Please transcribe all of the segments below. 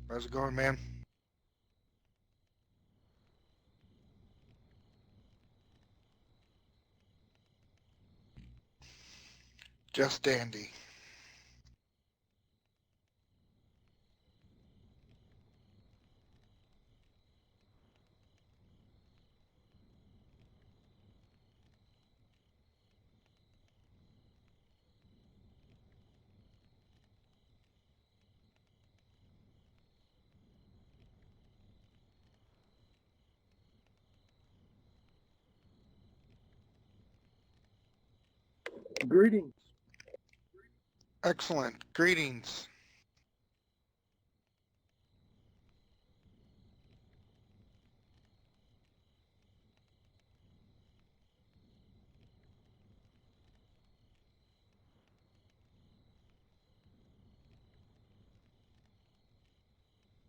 How's it going, man? Just dandy. Greetings. Excellent. Greetings.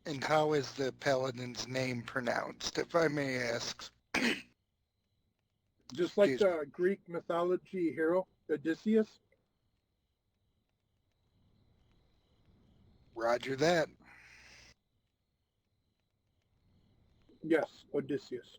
And how is the paladin's name pronounced, if I may ask? Just like Excuse me. the Greek mythology hero, Odysseus? Roger that. Yes, Odysseus.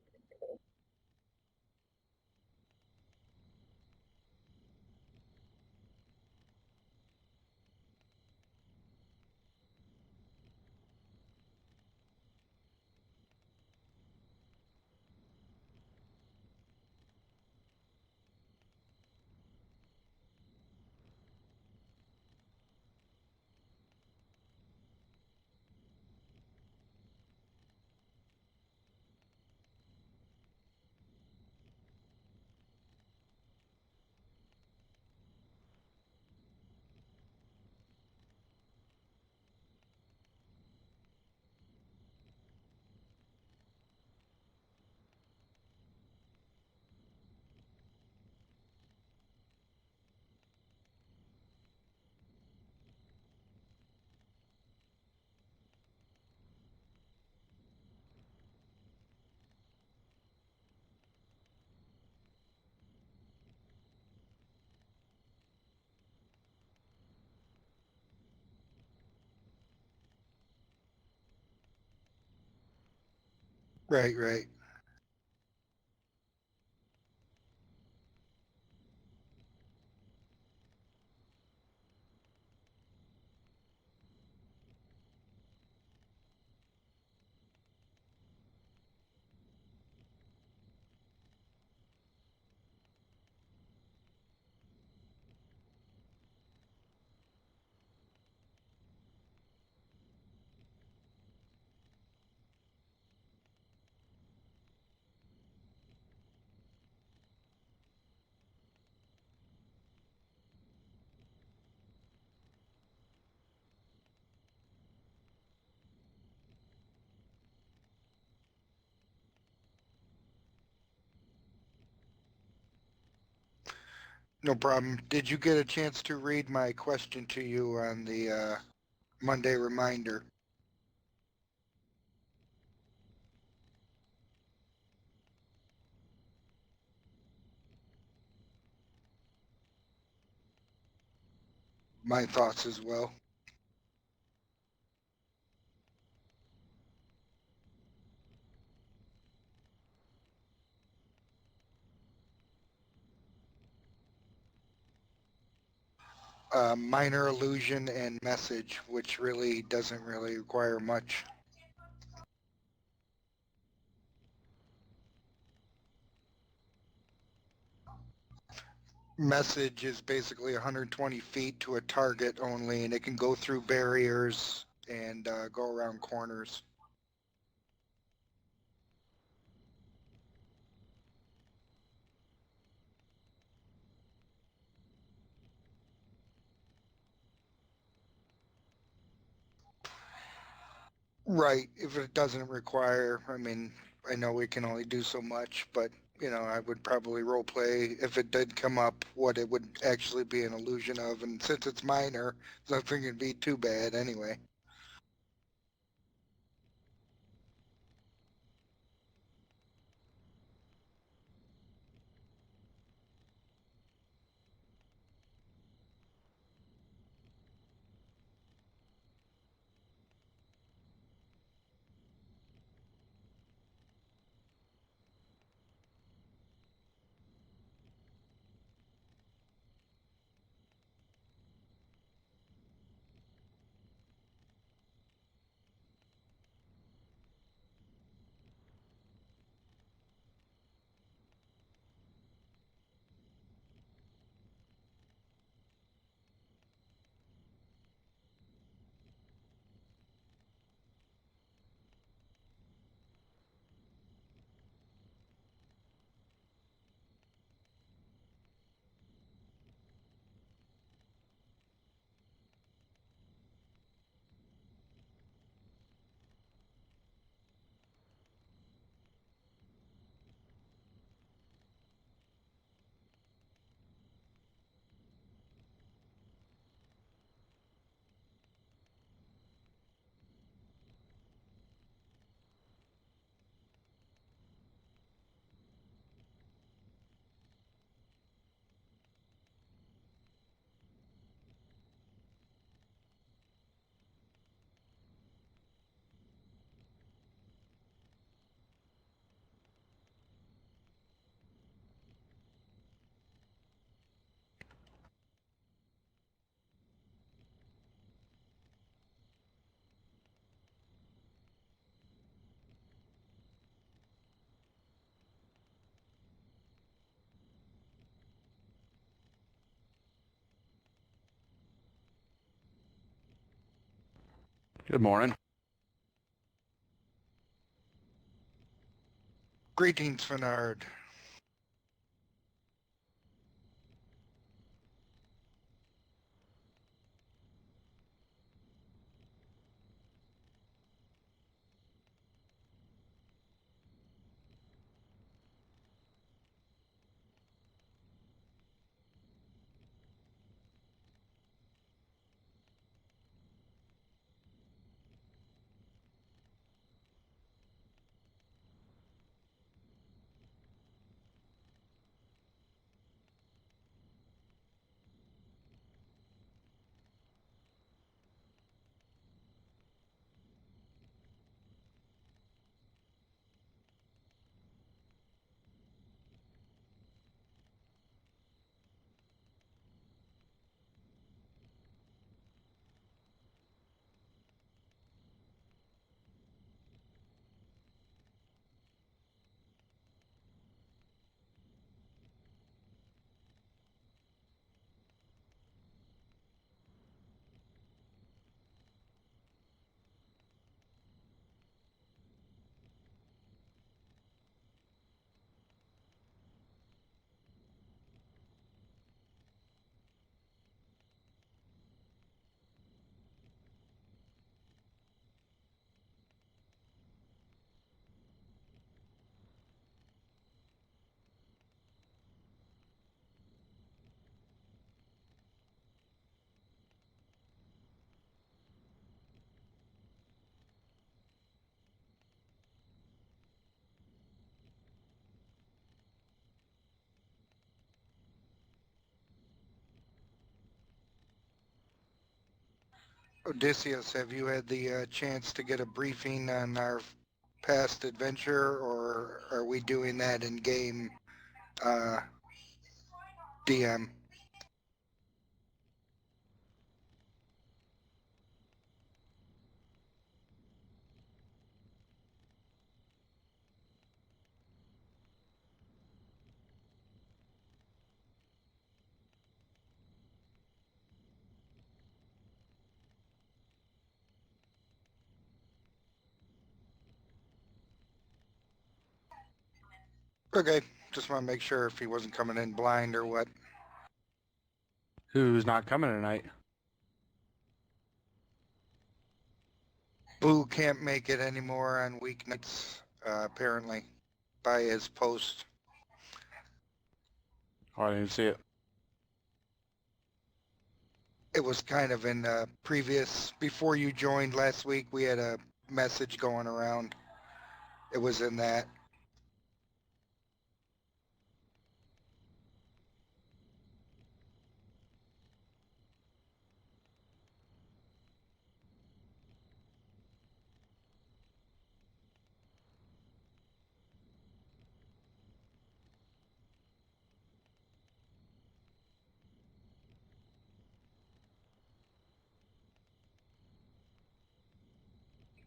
Right, right. No problem. Did you get a chance to read my question to you on the Monday reminder? My thoughts as well. Minor illusion and message, which really doesn't really require much. Message is basically 120 feet to a target only, and it can go through barriers and go around corners. Right. If it doesn't require, I mean, I know we can only do so much, but I would probably role play if it did come up what it would actually be an illusion of. And since it's minor, I don't think it'd be too bad anyway. Good morning. Greetings, Fenard. Odysseus, have you had the chance to get a briefing on our past adventure, or are we doing that in game, DM? Okay, just want to make sure if he wasn't coming in blind or what. Who's not coming tonight? Boo can't make it anymore on weeknights, apparently, by his post. Oh, I didn't see it. It was kind of in previous, before you joined last week, we had a message going around. It was in that.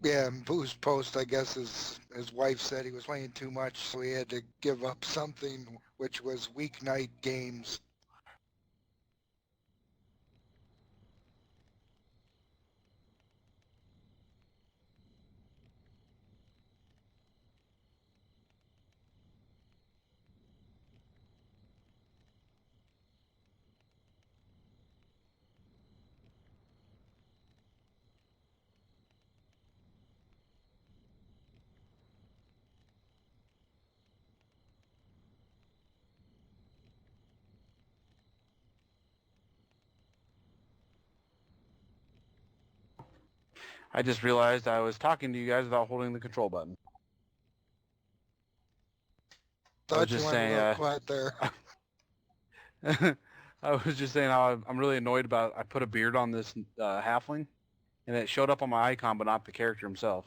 Yeah, and Boo's post, I guess, his wife said he was playing too much, so he had to give up something, which was weeknight games. I just realized I was talking to you guys without holding the control button. I was Thought you just went a saying, little quiet there. I was just saying how I'm really annoyed about I put a beard on this halfling, and it showed up on my icon, but not the character himself.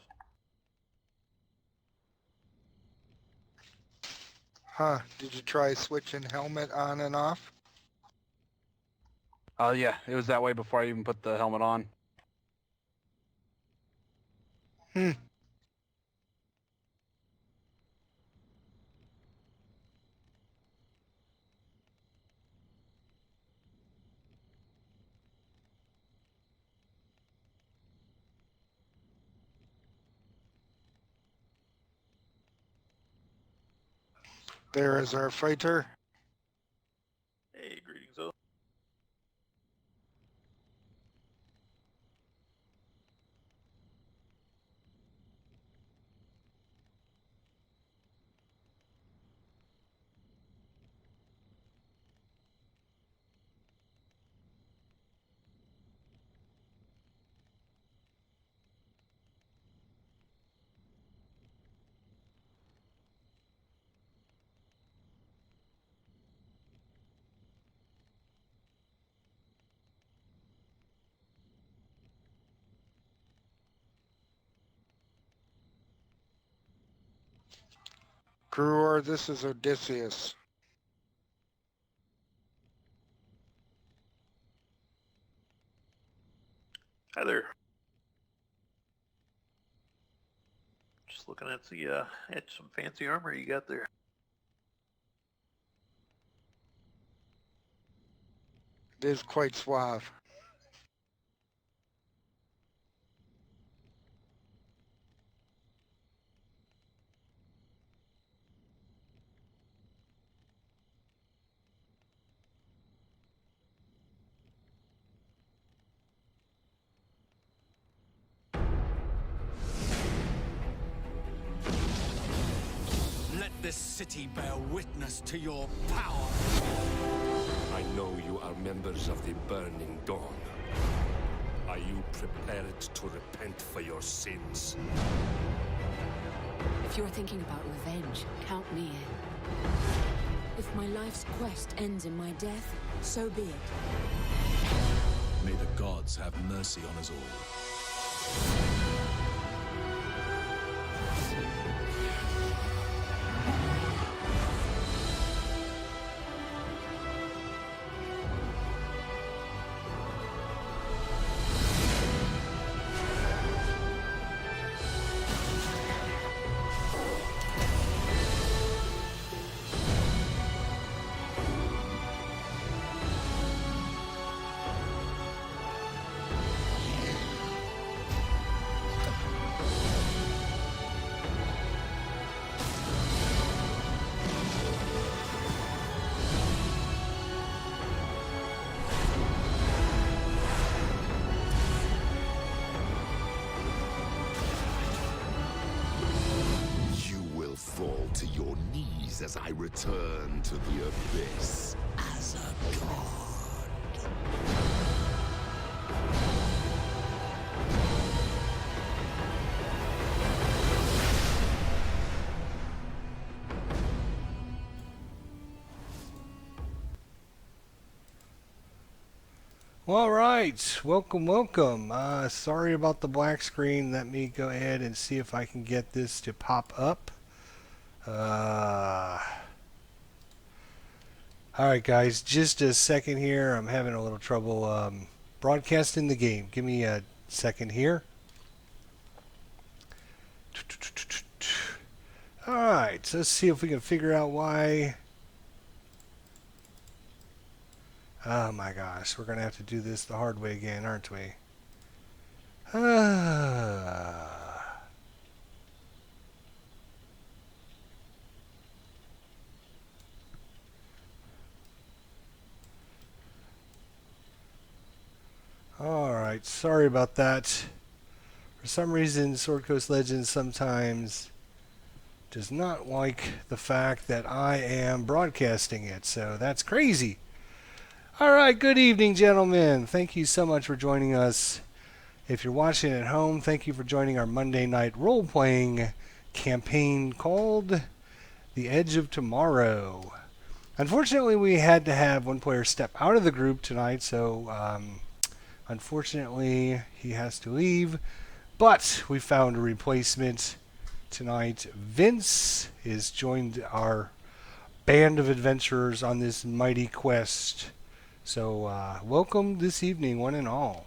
Huh, did you try switching helmet on and off? Oh yeah, it was that way before I even put the helmet on. Hmm. There is our fighter. Hey, greetings, all. Brewer, this is Odysseus. Hi there. Just looking at some fancy armor you got there. It is quite suave. Let this city bear witness to your power. I know you are members of the Burning Dawn. Are you prepared to repent for your sins? If you're thinking about revenge, count me in. If my life's quest ends in my death, so be it. May the gods have mercy on us all. Fall to your knees as I return to the abyss as a god. All right, welcome. Sorry about the black screen. Let me go ahead and see if I can get this to pop up. Alright guys, just a second here. I'm having a little trouble broadcasting the game. Give me a second here. Alright, so let's see if we can figure out why. Oh my gosh, we're going to have to do this the hard way again, aren't we? Alright, sorry about that. For some reason, Sword Coast Legends sometimes does not like the fact that I am broadcasting it, so that's crazy. Alright, good evening, gentlemen. Thank you so much for joining us. If you're watching at home, thank you for joining our Monday night role-playing campaign called The Edge of Tomorrow. Unfortunately, we had to have one player step out of the group tonight, so unfortunately, he has to leave, but we found a replacement tonight. Vince has joined our band of adventurers on this mighty quest. So, welcome this evening, one and all.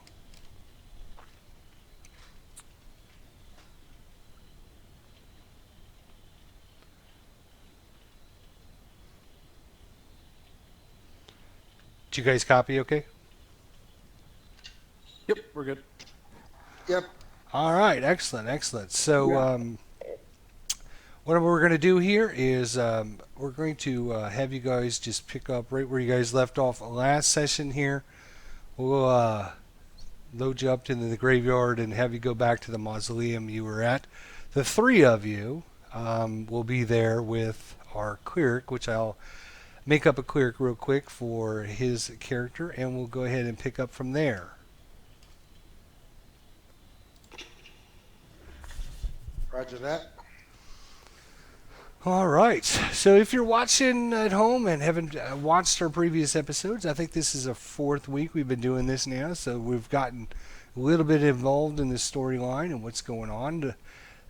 Did you guys copy okay? Yep, we're good. Yep. All right, excellent. So, what we're going to do here is we're going to have you guys just pick up right where you guys left off last session here. We'll load you up into the graveyard and have you go back to the mausoleum you were at. The three of you will be there with our cleric, which I'll make up a cleric real quick for his character, and we'll go ahead and pick up from there. Roger that. All right. So if you're watching at home and haven't watched our previous episodes, I think this is the fourth week we've been doing this now. So we've gotten a little bit involved in the storyline and what's going on.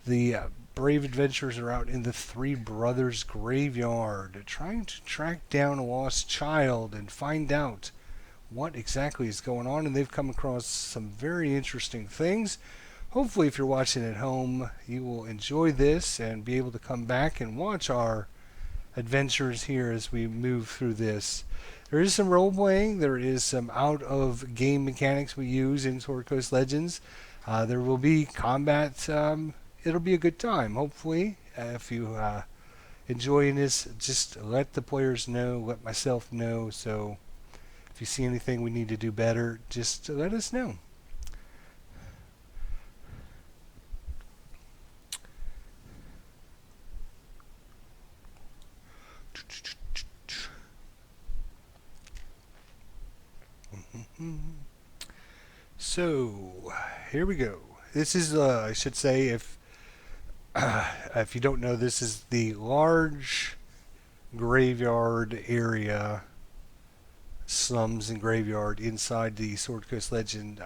The brave adventurers are out in the Three Brothers graveyard trying to track down a lost child and find out what exactly is going on. And they've come across some very interesting things. Hopefully, if you're watching at home, you will enjoy this and be able to come back and watch our adventures here as we move through this. There is some role-playing. There is some out-of-game mechanics we use in Sword Coast Legends. There will be combat. It'll be a good time, hopefully. If you enjoying this, just let the players know, let myself know. So if you see anything we need to do better, just let us know. So here we go. This is I should say, if you don't know, this is the large graveyard area slums and graveyard inside the Sword Coast Legend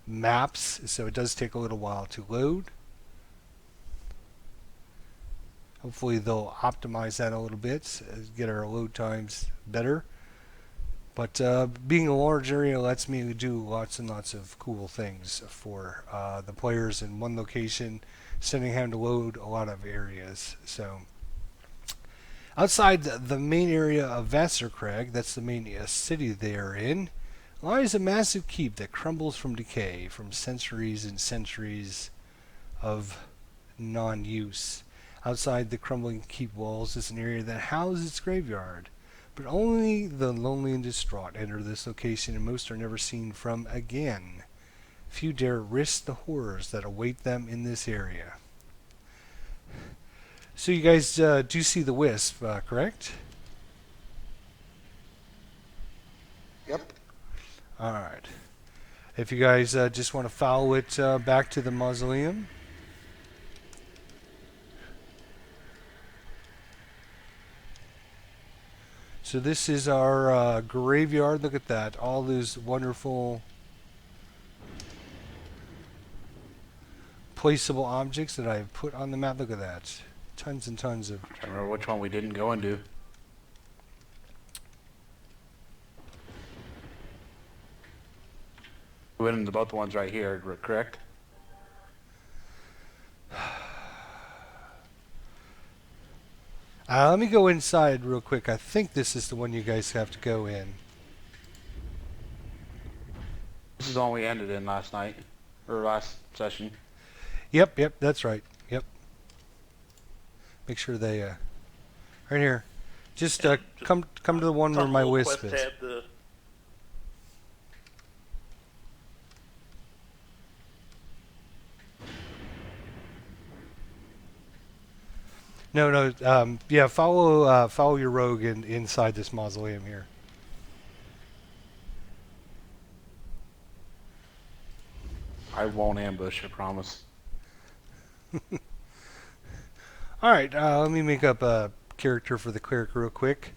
maps, so it does take a little while to load. Hopefully they'll optimize that a little bit, get our load times better. But being a large area lets me do lots and lots of cool things for the players in one location, instead of having to load a lot of areas. So outside the main area of Vasserkrag, that's the main city they are in, lies a massive keep that crumbles from decay from centuries and centuries of non-use. Outside the crumbling keep walls is an area that houses its graveyard, but only the lonely and distraught enter this location, and most are never seen from again. Few dare risk the horrors that await them in this area. So you guys do see the Wisp, correct? Yep. Alright. If you guys just want to follow it back to the mausoleum. So this is our graveyard. Look at that. All those wonderful placeable objects that I've put on the map. Look at that. Tons and tons of... I remember which one we didn't go into. We went into both the ones right here, correct? Let me go inside real quick. I think this is the one you guys have to go in. This is the one we ended in last night, or last session. Yep, that's right. Yep. Make sure they, right here. Just come to the one where my wisp is. No, yeah, follow your rogue inside this mausoleum here. I won't ambush, I promise. Alright, let me make up a character for the cleric real quick.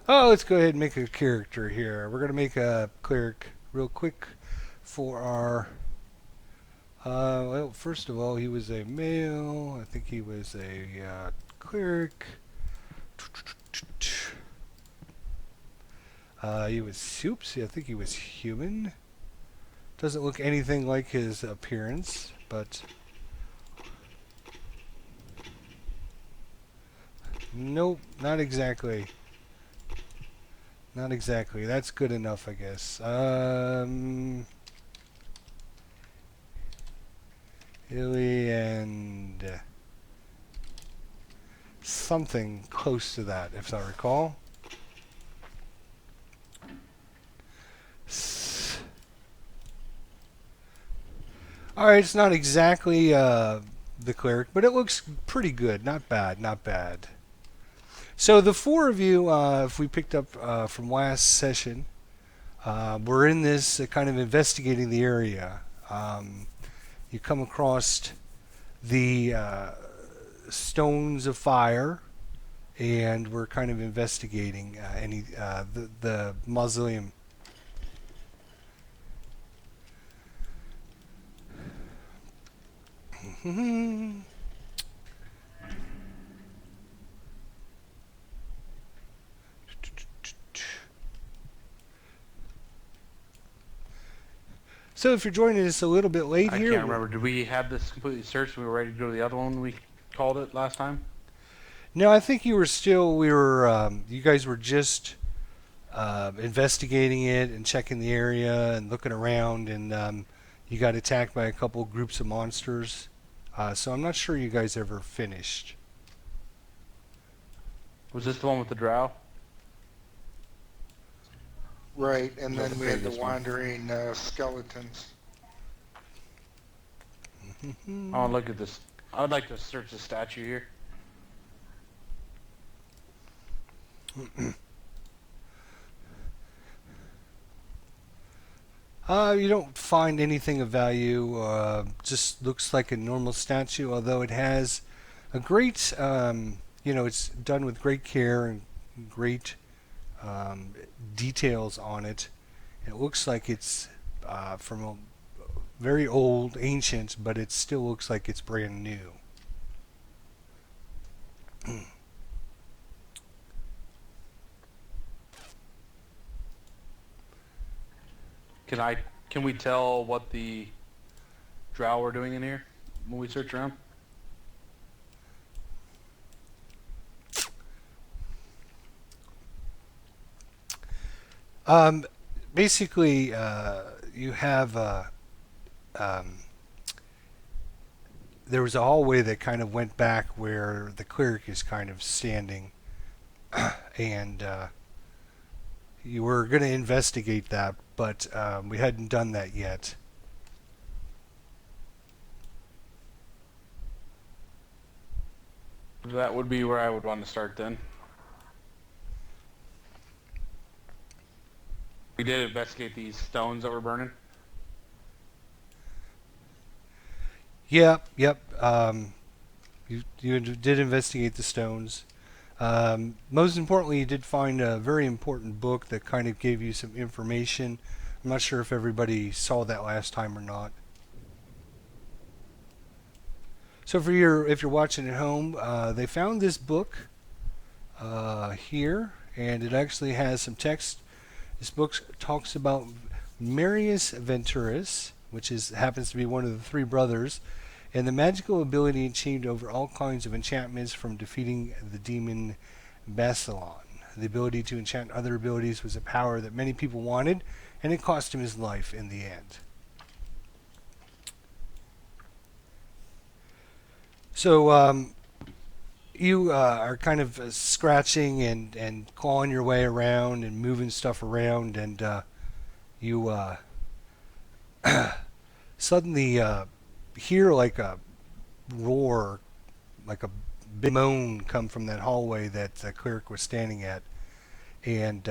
Oh, let's go ahead and make a character here. We're going to make a cleric real quick for our... well, first of all, he was a male. I think he was a cleric. He was, oops, I think he was human. Doesn't look anything like his appearance, but... Nope, not exactly. Not exactly. That's good enough, I guess. Illy and something close to that, if I recall. Alright, it's not exactly the cleric, but it looks pretty good. Not bad, not bad. So the four of you, if we picked up from last session, we're in this kind of investigating the area. You come across the stones of fire, and we're kind of investigating the mausoleum. So if you're joining us a little bit late I here... can't remember. Did we have this completely searched and we were ready to go to the other one we called it last time? No, I think you were still... you guys were just investigating it and checking the area and looking around, and you got attacked by a couple groups of monsters. So I'm not sure you guys ever finished. Was this the one with the drow? Right, and then we had the previous one. wandering skeletons. Oh, look at this. I would like to search the statue here. You don't find anything of value. Just looks like a normal statue, although it has a great it's done with great care and great details on it. It looks like it's from a very old, ancient, but it still looks like it's brand new. Can we tell what the drow are doing in here when we search around? Basically, you have there was a hallway that kind of went back where the cleric is kind of standing, and you were going to investigate that, but we hadn't done that yet. That would be where I would want to start then. We did investigate these stones that were burning. Yep. You did investigate the stones. Most importantly, you did find a very important book that kind of gave you some information. I'm not sure if everybody saw that last time or not. So if you're watching at home, they found this book here, and it actually has some text. This book talks about Marius Venturus, which happens to be one of the three brothers, and the magical ability achieved over all kinds of enchantments from defeating the demon Basilon. The ability to enchant other abilities was a power that many people wanted, and it cost him his life in the end. So you are kind of scratching and clawing your way around and moving stuff around, and you suddenly hear like a roar, like a big moan come from that hallway that the cleric was standing at, and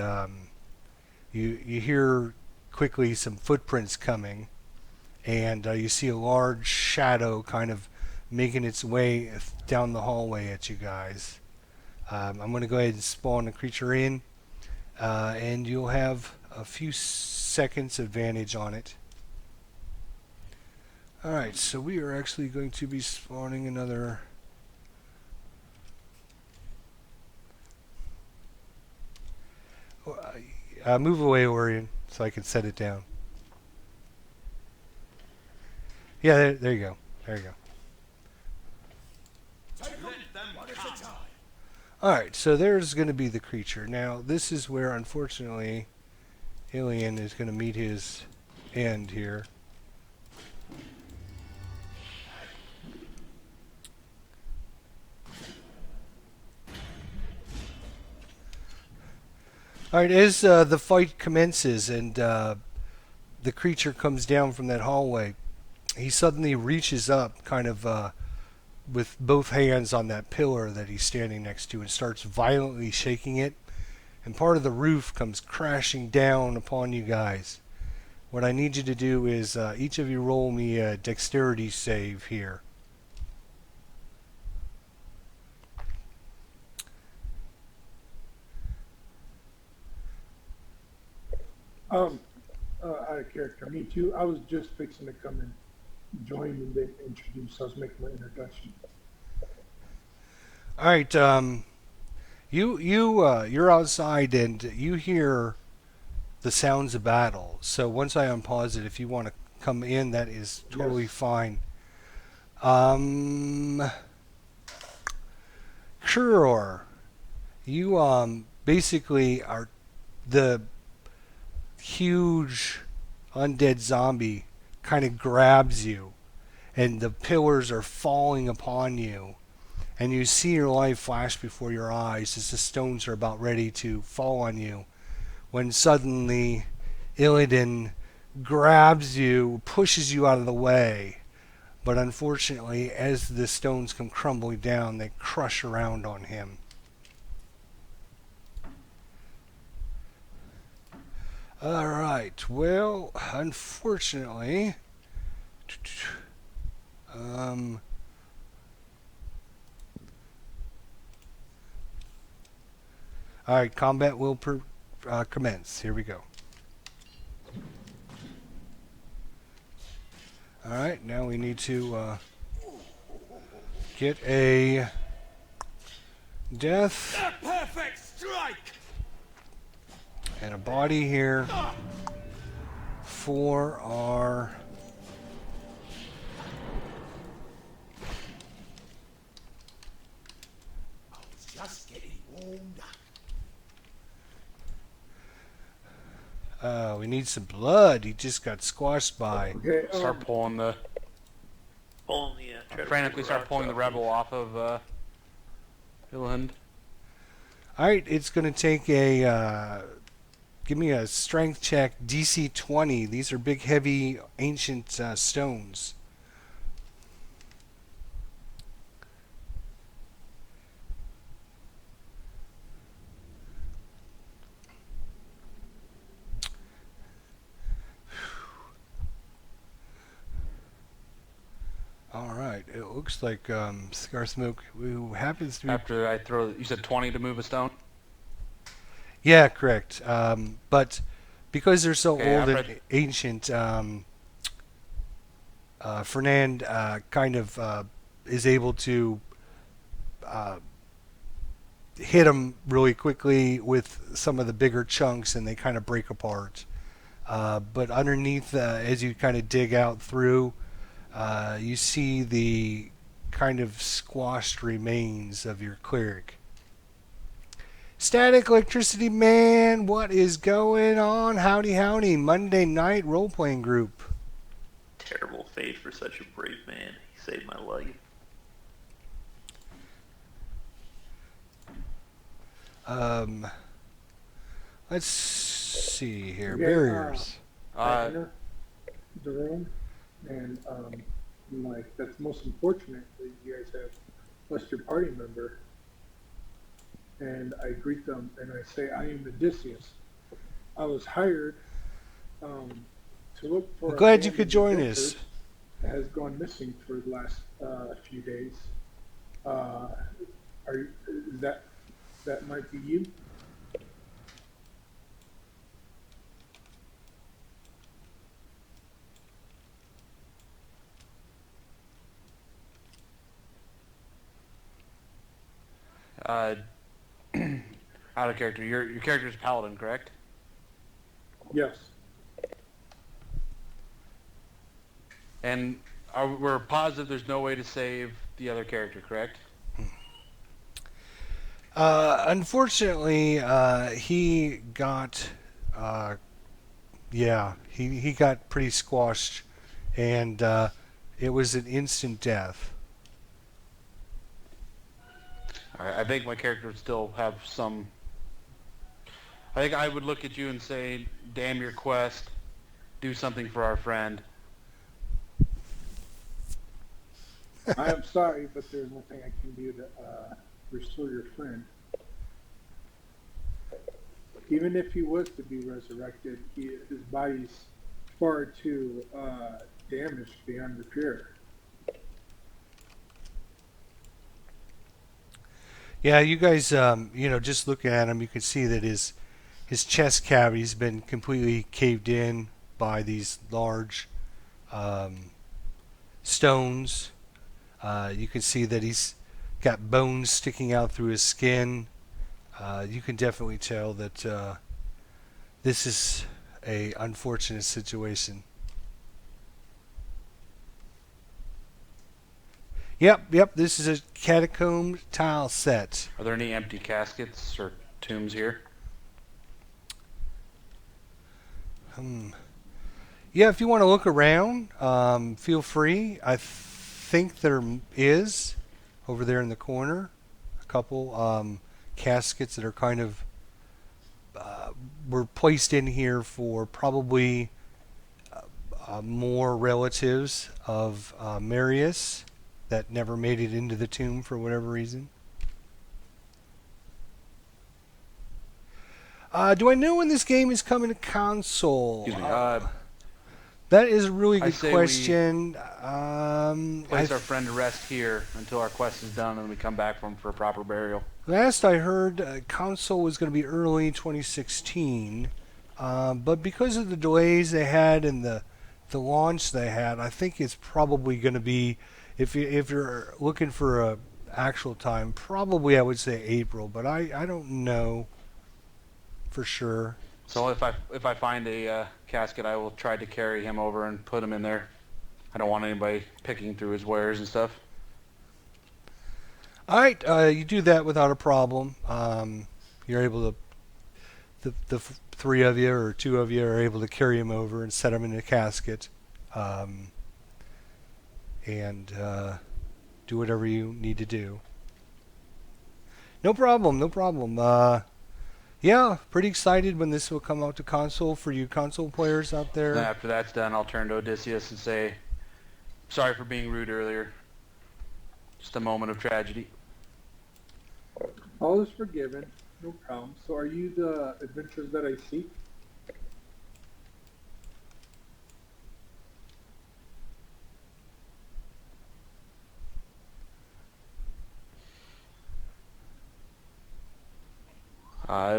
you hear quickly some footprints coming, and you see a large shadow kind of making its way down the hallway at you guys. I'm going to go ahead and spawn the creature in, and you'll have a few seconds advantage on it. Alright, so we are actually going to be spawning another... move away, Orion, so I can set it down. Yeah, there you go. There you go. Alright, so there's going to be the creature. Now, this is where, unfortunately, Alien is going to meet his end here. Alright, as the fight commences and the creature comes down from that hallway, he suddenly reaches up, kind of with both hands on that pillar that he's standing next to, and starts violently shaking it, and part of the roof comes crashing down upon you guys. What I need you to do is each of you roll me a dexterity save here. Out of character. Me too. I was just fixing to come and join and then introduce. I was making my introduction. All right, you're outside and you hear the sounds of battle. So once I unpause it, if you want to come in, that is totally fine. Sure. You basically are the huge undead zombie kind of grabs you, and the pillars are falling upon you, and you see your life flash before your eyes as the stones are about ready to fall on you, when suddenly Illidan grabs you, pushes you out of the way, but unfortunately as the stones come crumbling down, they crush around on him. Alright, well, unfortunately, All right, combat will commence. Here we go. All right, now we need to get a death A perfect strike! and a body here for our Just getting warmed up. we need some blood. He just got squashed by. Okay, Start pulling the Pulling the try to frantically pull the start rocks pulling the off. rebel off of Villand. All right, it's going to take a give me a strength check, DC 20. These are big, heavy, ancient stones. All right, it looks like Scar Smoke, who happens to be... After I throw, you said 20 to move a stone. Yeah, correct. But because they're so Okay, old and after ancient, Fernand kind of is able to hit them really quickly with some of the bigger chunks, and they kind of break apart. But underneath, as you kind of dig out through, you see the kind of squashed remains of your cleric. Static Electricity Man, what is going on? Howdy, howdy. Monday night role-playing group. Terrible fate for such a brave man. He saved my life. Let's see here. Okay, Barriers. I enter the room, and I'm like, that's most unfortunate that you guys have lost your party member. And I greet them and I say, I am Odysseus. I was hired to look for. I'm a glad you man could whose join adventures us. Has gone missing for the last few days. That might be you? Out of character. Your character's paladin, correct? Yes. And we're positive there's no way to save the other character, correct? Unfortunately, he got, he got pretty squashed, and it was an instant death. Alright, I think my character would still have some... I think I would look at you and say, damn your quest, do something for our friend. I am sorry, but there's nothing I can do to restore your friend. Even if he was to be resurrected, his body's far too damaged beyond repair. Yeah, you guys, just looking at him, you can see that his chest cavity's been completely caved in by these large stones. You can see that he's got bones sticking out through his skin. You can definitely tell that this is a unfortunate situation. Yep, this is a catacomb tile set. Are there any empty caskets or tombs here? Yeah, if you want to look around, feel free. I think there is, over there in the corner, a couple caskets that are kind of were placed in here for probably more relatives of Marius that never made it into the tomb for whatever reason. Do I know when this game is coming to console? Excuse me. That is a really I good say question. Place our friend to rest here until our quest is done and we come back for him for a proper burial. Last I heard, console was going to be early 2016, but because of the delays they had and the launch they had, I think it's probably going to be, if you're looking for a actual time, probably I would say April, but I don't know for sure. So if I find a casket, I will try to carry him over and put him in there. I don't want anybody picking through his wares and stuff. All right, you do that without a problem. You're able to, the three of you or two of you are able to carry him over and set him in a casket, and do whatever you need to do. No problem, no problem. Yeah, pretty excited when this will come out to console for you console players out there. Then after that's done, I'll turn to Odysseus and say, sorry for being rude earlier. Just a moment of tragedy. All is forgiven. No problem. So are you the adventures that I seek?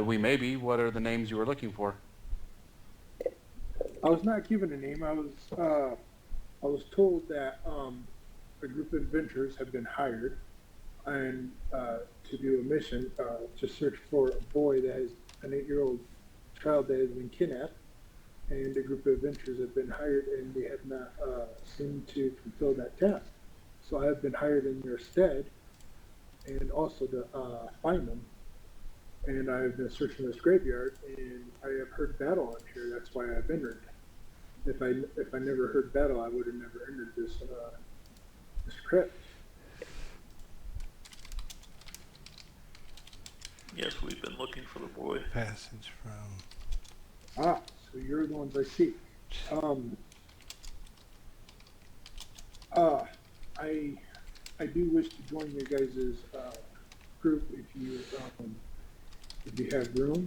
We may be. What are the names you were looking for? I was not given a name. I was told that a group of adventurers have been hired and to do a mission to search for a boy that has an 8-year-old child that has been kidnapped, and a group of adventurers have been hired and they have not seemed to fulfill that task. So I have been hired in their stead, and also to find them. And I have been searching this graveyard, and I have heard battle on here. That's why I've entered. If I never heard battle, I would have never entered this crypt. Yes, we've been looking for the boy. Passage from. Ah, so you're the ones I see. I do wish to join your guys' group if you have room.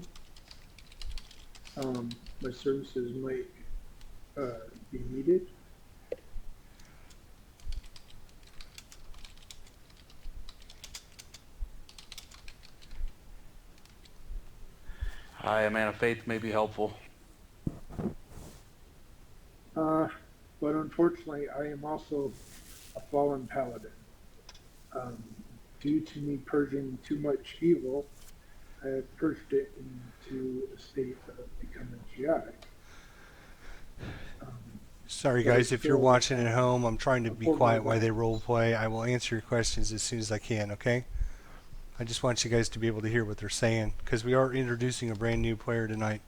My services might be needed. A man of faith may be helpful. But unfortunately, I am also a fallen paladin. Due to me purging too much evil, I have purged it into a state of becoming chaotic. Sorry guys, if you're watching at home, I'm trying to be quiet while they role play. I will answer your questions as soon as I can, okay? I just want you guys to be able to hear what they're saying, because we are introducing a brand new player tonight.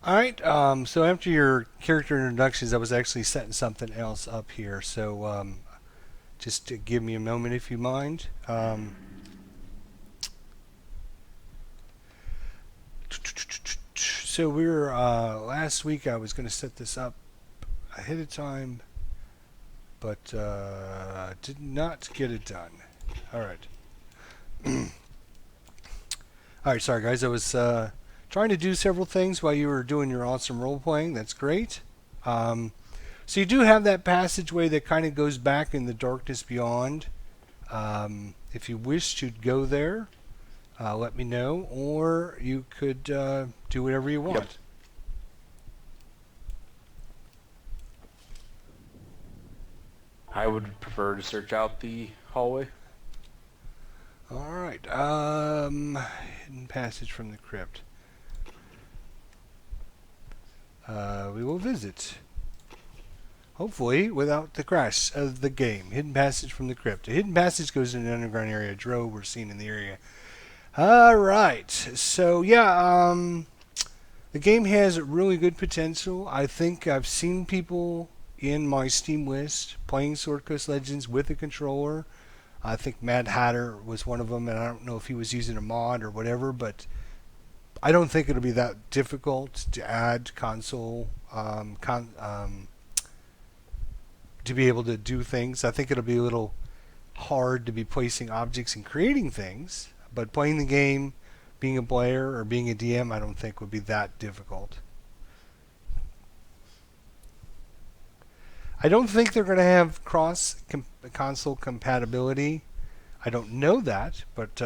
Alright, so after your character introductions, I was actually setting something else up here, so just to give me a moment if you mind. So we were, last week I was going to set this up ahead of time, but did not get it done. Alright. Alright, sorry guys, I was trying to do several things while you were doing your awesome role playing. That's great. So you do have that passageway that kind of goes back in the darkness beyond. If you wish to go there, let me know, or you could do whatever you want. Yep. I would prefer to search out the hallway. Alright, hidden passage from the crypt. We will visit. Hopefully without the crash of the game. Hidden passage from the crypt. A hidden passage goes in an underground area. Drow were seen in the area. Alright, so yeah, the game has really good potential. I think I've seen people in my Steam list playing Sword Coast Legends with a controller. I think Mad Hatter was one of them, and I don't know if he was using a mod or whatever, but I don't think it'll be that difficult to add console to be able to do things. I think it'll be a little hard to be placing objects and creating things, but playing the game, being a player or being a DM, I don't think would be that difficult. I don't think they're going to have console compatibility. I don't know that, but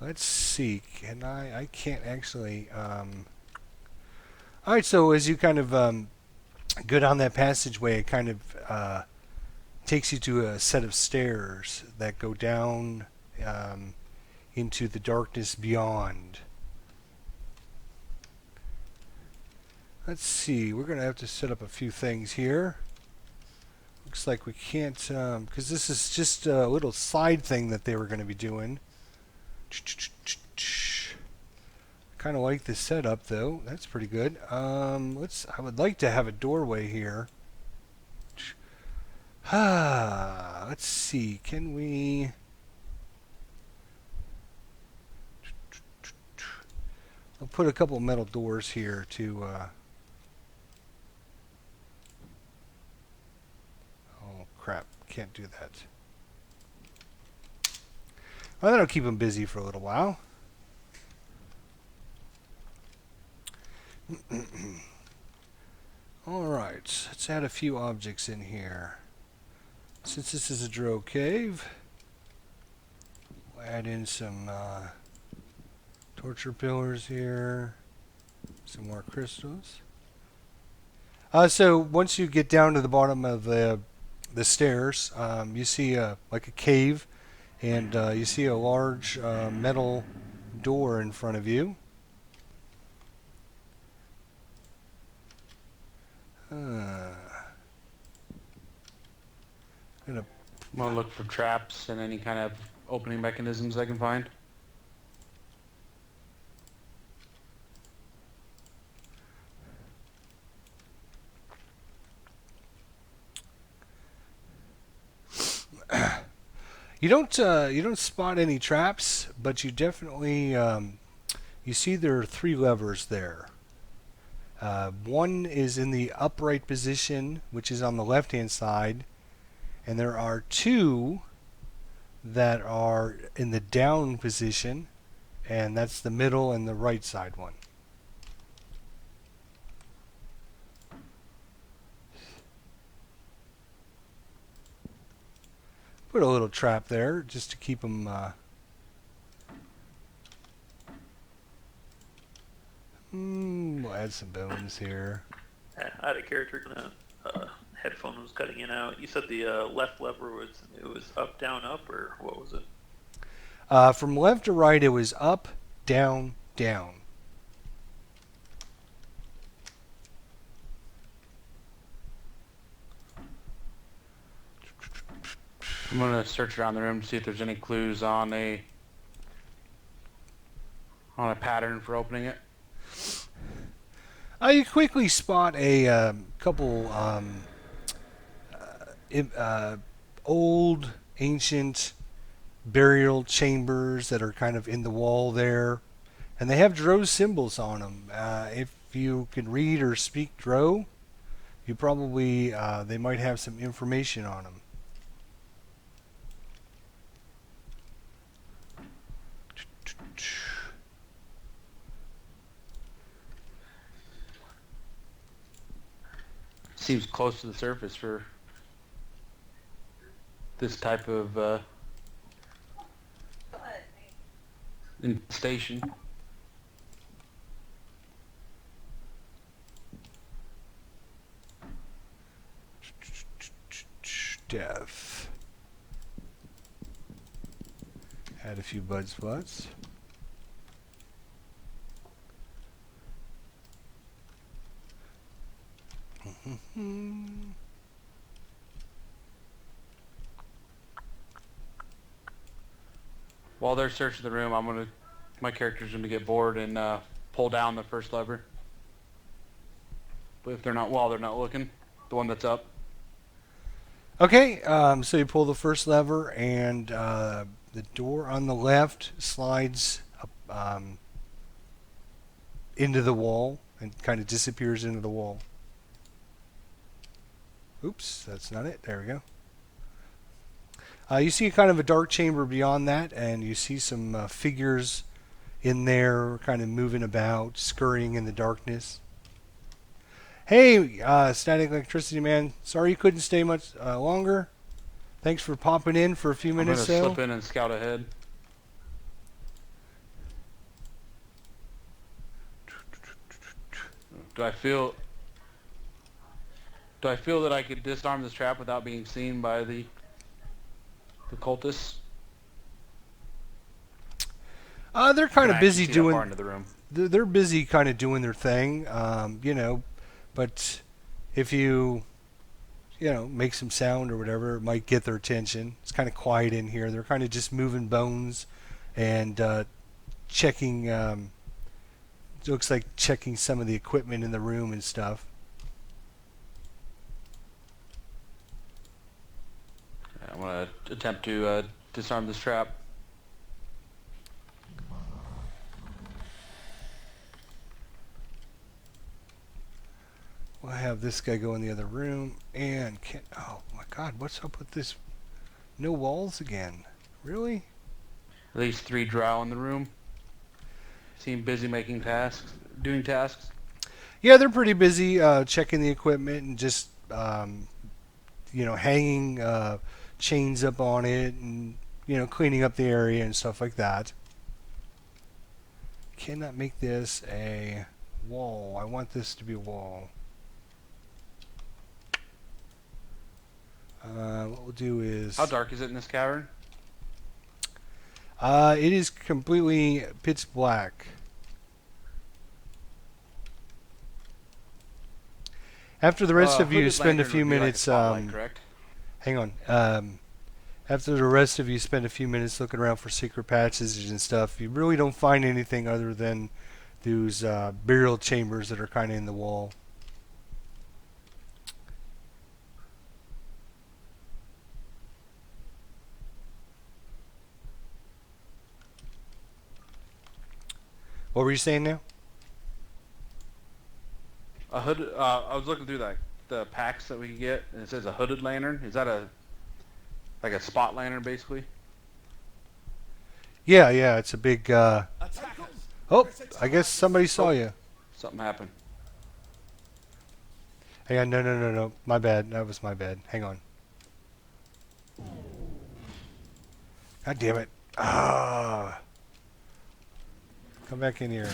let's see. Can I can't actually. All right, so as you kind of go down that passageway, it kind of takes you to a set of stairs that go down into the darkness beyond. Let's see. We're going to have to set up a few things here. Looks like we can't, because this is just a little side thing that they were going to be doing. Kind of like this setup, though. That's pretty good. I would like to have a doorway here. Let's see. Can we? I'll put a couple metal doors here to. Oh crap! Can't do that. Well, that'll keep them busy for a little while. Alright, let's add a few objects in here. Since this is a drow cave, we'll add in some torture pillars here, some more crystals. So once you get down to the bottom of the stairs, you see like a cave, and you see a large metal door in front of you. I'm gonna look for traps and any kind of opening mechanisms I can find. You don't spot any traps, but you definitely you see there are 3 levers there. One is in the upright position, which is on the left-hand side, and there are 2 that are in the down position, and that's the middle and the right side one. Put a little trap there just to keep them. We'll add some bones here. I had a character headphone was cutting in and out. You said the left lever was up, down, up, or what was it? From left to right, it was up, down, down. I'm gonna search around the room to see if there's any clues on a pattern for opening it. You quickly spot a couple old, ancient burial chambers that are kind of in the wall there, and they have Drow symbols on them. If you can read or speak Drow, you probably they might have some information on them. Seems close to the surface for this type of station. Death. Add a few bud spots. While they're searching the room, my character's gonna get bored and pull down the first lever. But if they're not looking, the one that's up. Okay, so you pull the first lever, and The door on the left slides up, into the wall and kind of disappears into the wall. Oops, that's not it. There we go. You see kind of a dark chamber beyond that, and you see some figures in there kind of moving about, scurrying in the darkness. Hey, Static Electricity Man. Sorry you couldn't stay much longer. Thanks for popping in for a few minutes. I'm going to slip in and scout ahead. Do I feel that I could disarm this trap without being seen by the cultists? They're kind of busy doing. Far into the room? They're busy kind of doing their thing, But if you make some sound or whatever, it might get their attention. It's kind of quiet in here. They're kind of just moving bones and checking. It looks like checking some of the equipment in the room and stuff. I'm going to attempt to disarm this trap. We'll have this guy go in the other room and oh my god, what's up with this? No walls again. Really? At least 3 drow in the room. Seem busy doing tasks. Yeah, they're pretty busy checking the equipment and just hanging chains up on it and cleaning up the area and stuff like that. Cannot make this a wall. I want this to be a wall. What we'll do is... How dark is it in this cavern? It is completely pitch black. After the rest of you spend a few minutes... correct? Hang on. After the rest of you spend a few minutes looking around for secret passages and stuff, you really don't find anything other than those burial chambers that are kind of in the wall. What were you saying now? A hood. I was looking through the packs that we can get, and it says a hooded lantern. Is that like a spot lantern, basically? Yeah, it's a big... Oh, I guess somebody saw you. Something happened. Hang on, no. My bad. That was my bad. Hang on. God damn it. Ah. Come back in here.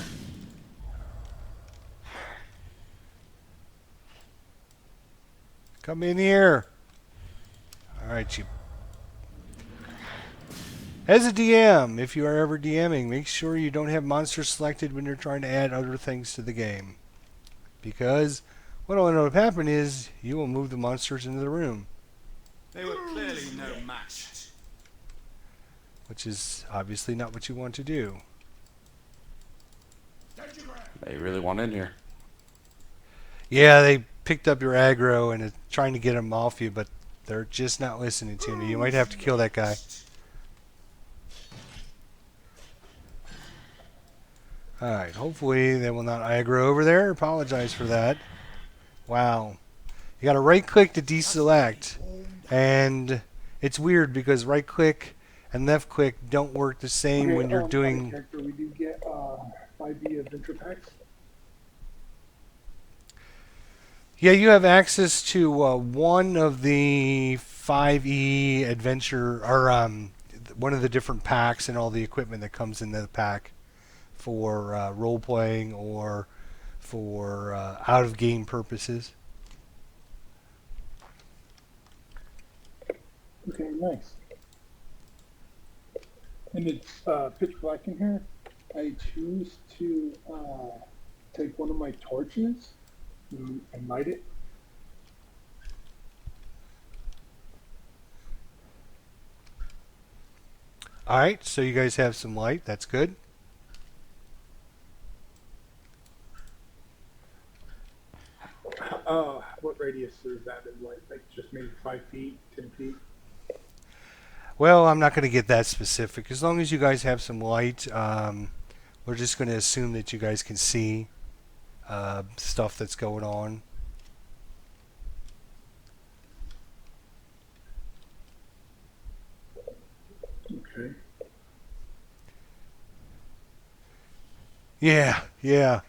Come in here. Alright, you. As a DM, if you are ever DMing, make sure you don't have monsters selected when you're trying to add other things to the game. Because what will end up happening is you will move the monsters into the room. They were clearly no match. Which is obviously not what you want to do. They really want in here. Yeah, they picked up your aggro and are trying to get them off you, but they're just not listening to me. You might have to kill that guy. Alright, hopefully they will not aggro over there. Apologize for that. Wow. You gotta right click to deselect. And it's weird because right click and left click don't work the same when you're doing... Character, we do get 5e adventure packs. Yeah, you have access to one of the 5e adventure, or one of the different packs and all the equipment that comes in the pack for role-playing or for out-of-game purposes. Okay, nice. And it's pitch black in here. I choose to take one of my torches and light it. Alright, so you guys have some light. That's good. What radius is that in light? Like just maybe 5 feet, 10 feet? Well, I'm not going to get that specific. As long as you guys have some light, we're just going to assume that you guys can see stuff that's going on. Okay. Yeah, yeah.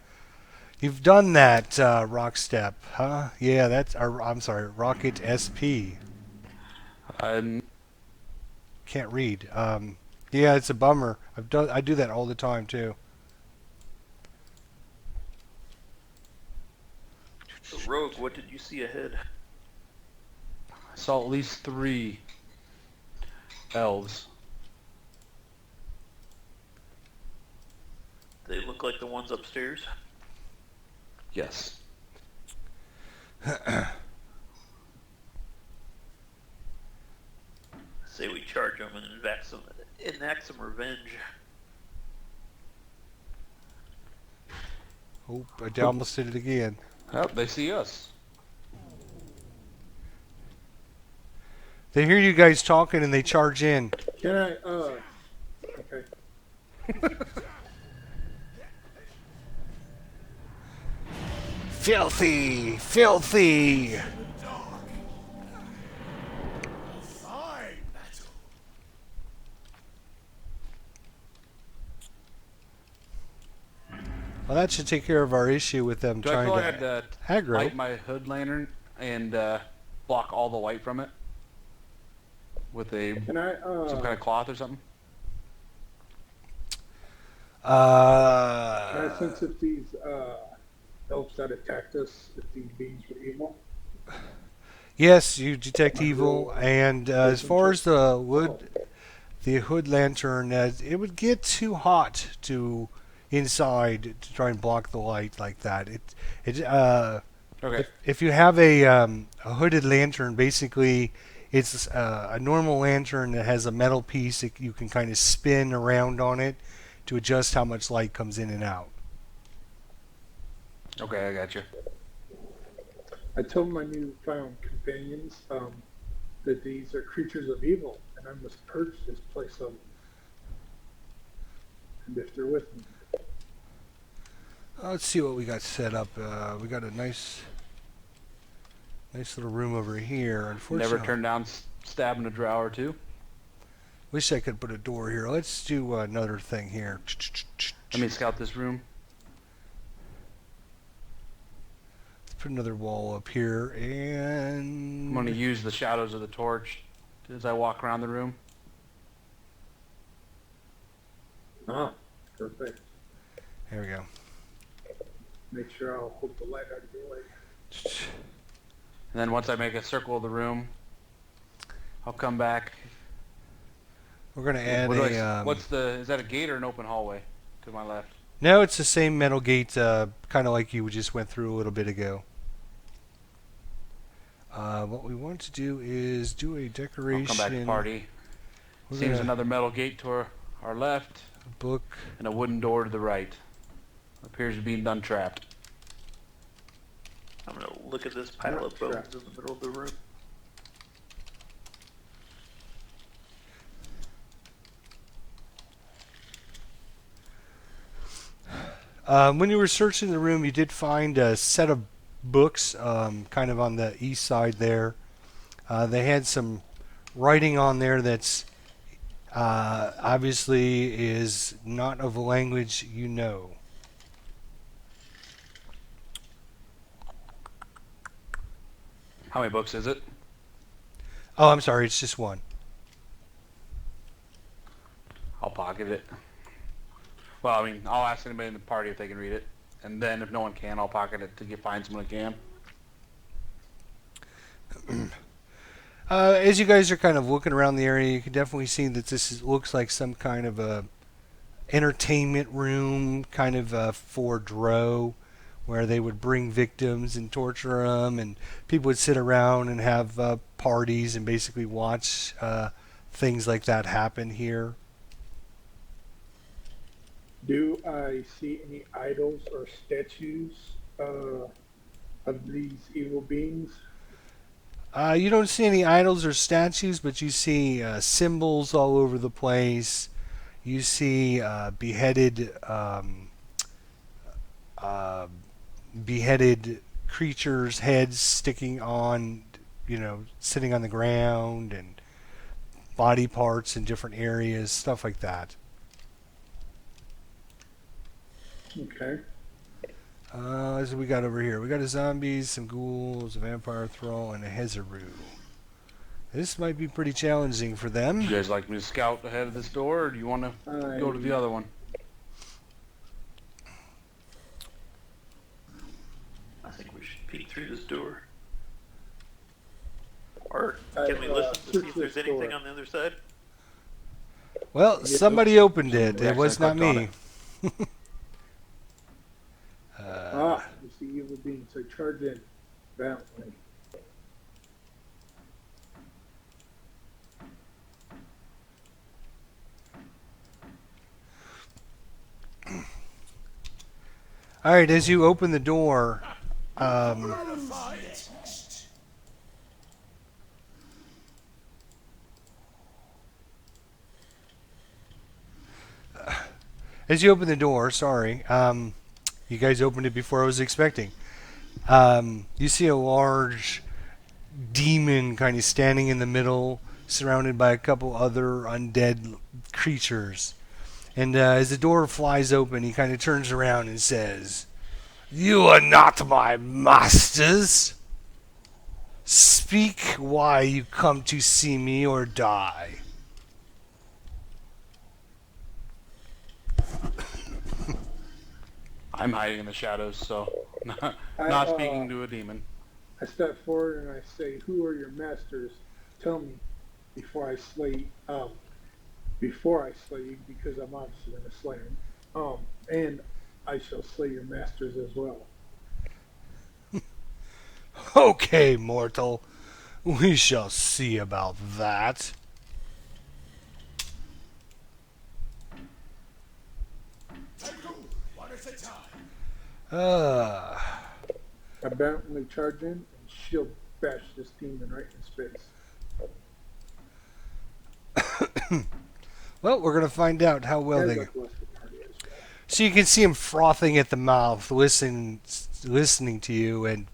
You've done that, Rock Step, huh? Yeah, that's. I'm sorry, Rocket SP. And Can't read. Yeah, it's a bummer. I do that all the time too. So, Rogue, what did you see ahead? I saw at least 3 elves. They look like the ones upstairs. Yes. Say we charge them and enact some revenge. Oh, I almost did it again. Oh, they see us. They hear you guys talking and they charge in. Can I, okay. Filthy! Filthy! Well, that should take care of our issue with them Do I trying feel like I had to to aggro. light my hood lantern and block all the light from it with a Can I, some kind of cloth or something? can I sense if these, elves that attacked us, if these beings were evil? Yes, you detect evil, and as far as the hood lantern, it would get too hot to inside to try and block the light like that. Okay. If you have a hooded lantern, basically it's a normal lantern that has a metal piece that you can kind of spin around on it to adjust how much light comes in and out. Okay, I got you. I told my newfound companions, that these are creatures of evil, and I must purge this place of them. And if they're with me. Let's see what we got set up. We got a nice little room over here. Unfortunately, Never turned down stabbing a drow or two. wish I could put a door here. Let's do another thing here. Let me scout this room. Let's put another wall up here, and I'm going to use the shadows of the torch as I walk around the room. Ah, perfect. there we go. Make sure I'll hold the light out of your way. And then once I make a circle of the room, I'll come back. We're gonna add Is that a gate or an open hallway to my left? No, it's the same metal gate, kind of like you just went through a little bit ago. What we want to do is do a decoration. I'll come back to party. Seems another metal gate to our left. A book. And a wooden door to the right. Appears to be untrapped. I'm gonna look at this pile of bones in the middle of the room. When you were searching the room, you did find a set of books, kind of on the east side there. They had some writing on there that's obviously is not of a language you know. How many books is it? Oh, I'm sorry, it's just one. I'll pocket it. Well, I mean, I'll ask anybody in the party if they can read it. And then if no one can, I'll pocket it to find someone who can. As you guys are kind of looking around the area, you can definitely see that looks like some kind of a entertainment room, kind of for Drow, where they would bring victims and torture them, and people would sit around and have parties and basically watch things like that happen here. Do I see any idols or statues of these evil beings? You don't see any idols or statues, but you see symbols all over the place. You see uh, beheaded creatures' heads sticking on, sitting on the ground, and body parts in different areas, stuff like that. Okay. As we got over here, we got a zombies, some ghouls, a vampire thrall, and a Hezaru. This might be pretty challenging for them. You guys like me to scout ahead of this door, or do you want to go to the other one? I think we should peek through this door. Or can we listen to see if there's anything on the other side? Well, somebody opened it. Somebody It was not accidentally me. You see evil beings. So charge in. Valiantly. All right, as you open the door, sorry, you guys opened it before I was expecting. You see a large demon kind of standing in the middle, surrounded by a couple other undead creatures. And as the door flies open, he kind of turns around and says, "You are not my masters. Speak why you come to see me or die." I'm hiding in the shadows, so not speaking to a demon. I step forward and I say, "Who are your masters? Tell me before I slay. Before I slay you, because I'm obviously going to slay him. And I shall slay your masters as well." Okay, mortal. We shall see about that. I valiantly charge in and shield bash this demon right in his face. Well, we're going to find out how well And they... like the rest of the party as well. So you can see him frothing at the mouth, listening to you, and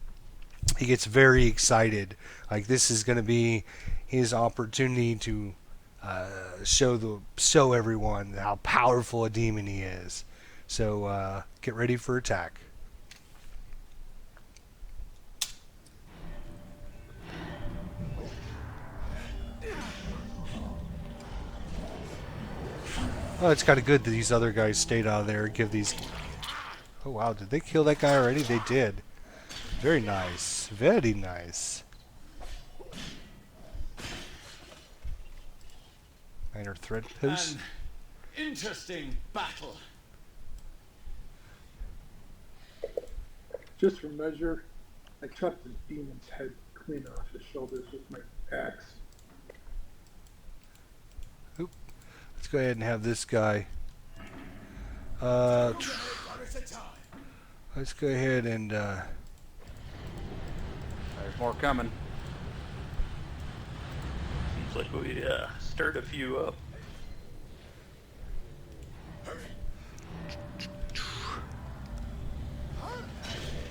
he gets very excited. Like this is going to be his opportunity to show everyone how powerful a demon he is. So get ready for attack. Oh, it's kind of good that these other guys stayed out of there and give these... Oh, wow. Did they kill that guy already? They did. Very nice. Very nice. Minor threat post. An interesting battle. Just for measure, I chopped the demon's head clean off his shoulders with my axe. Let's go ahead and have this guy. Let's go ahead and... There's more coming. Seems like we stirred a few up.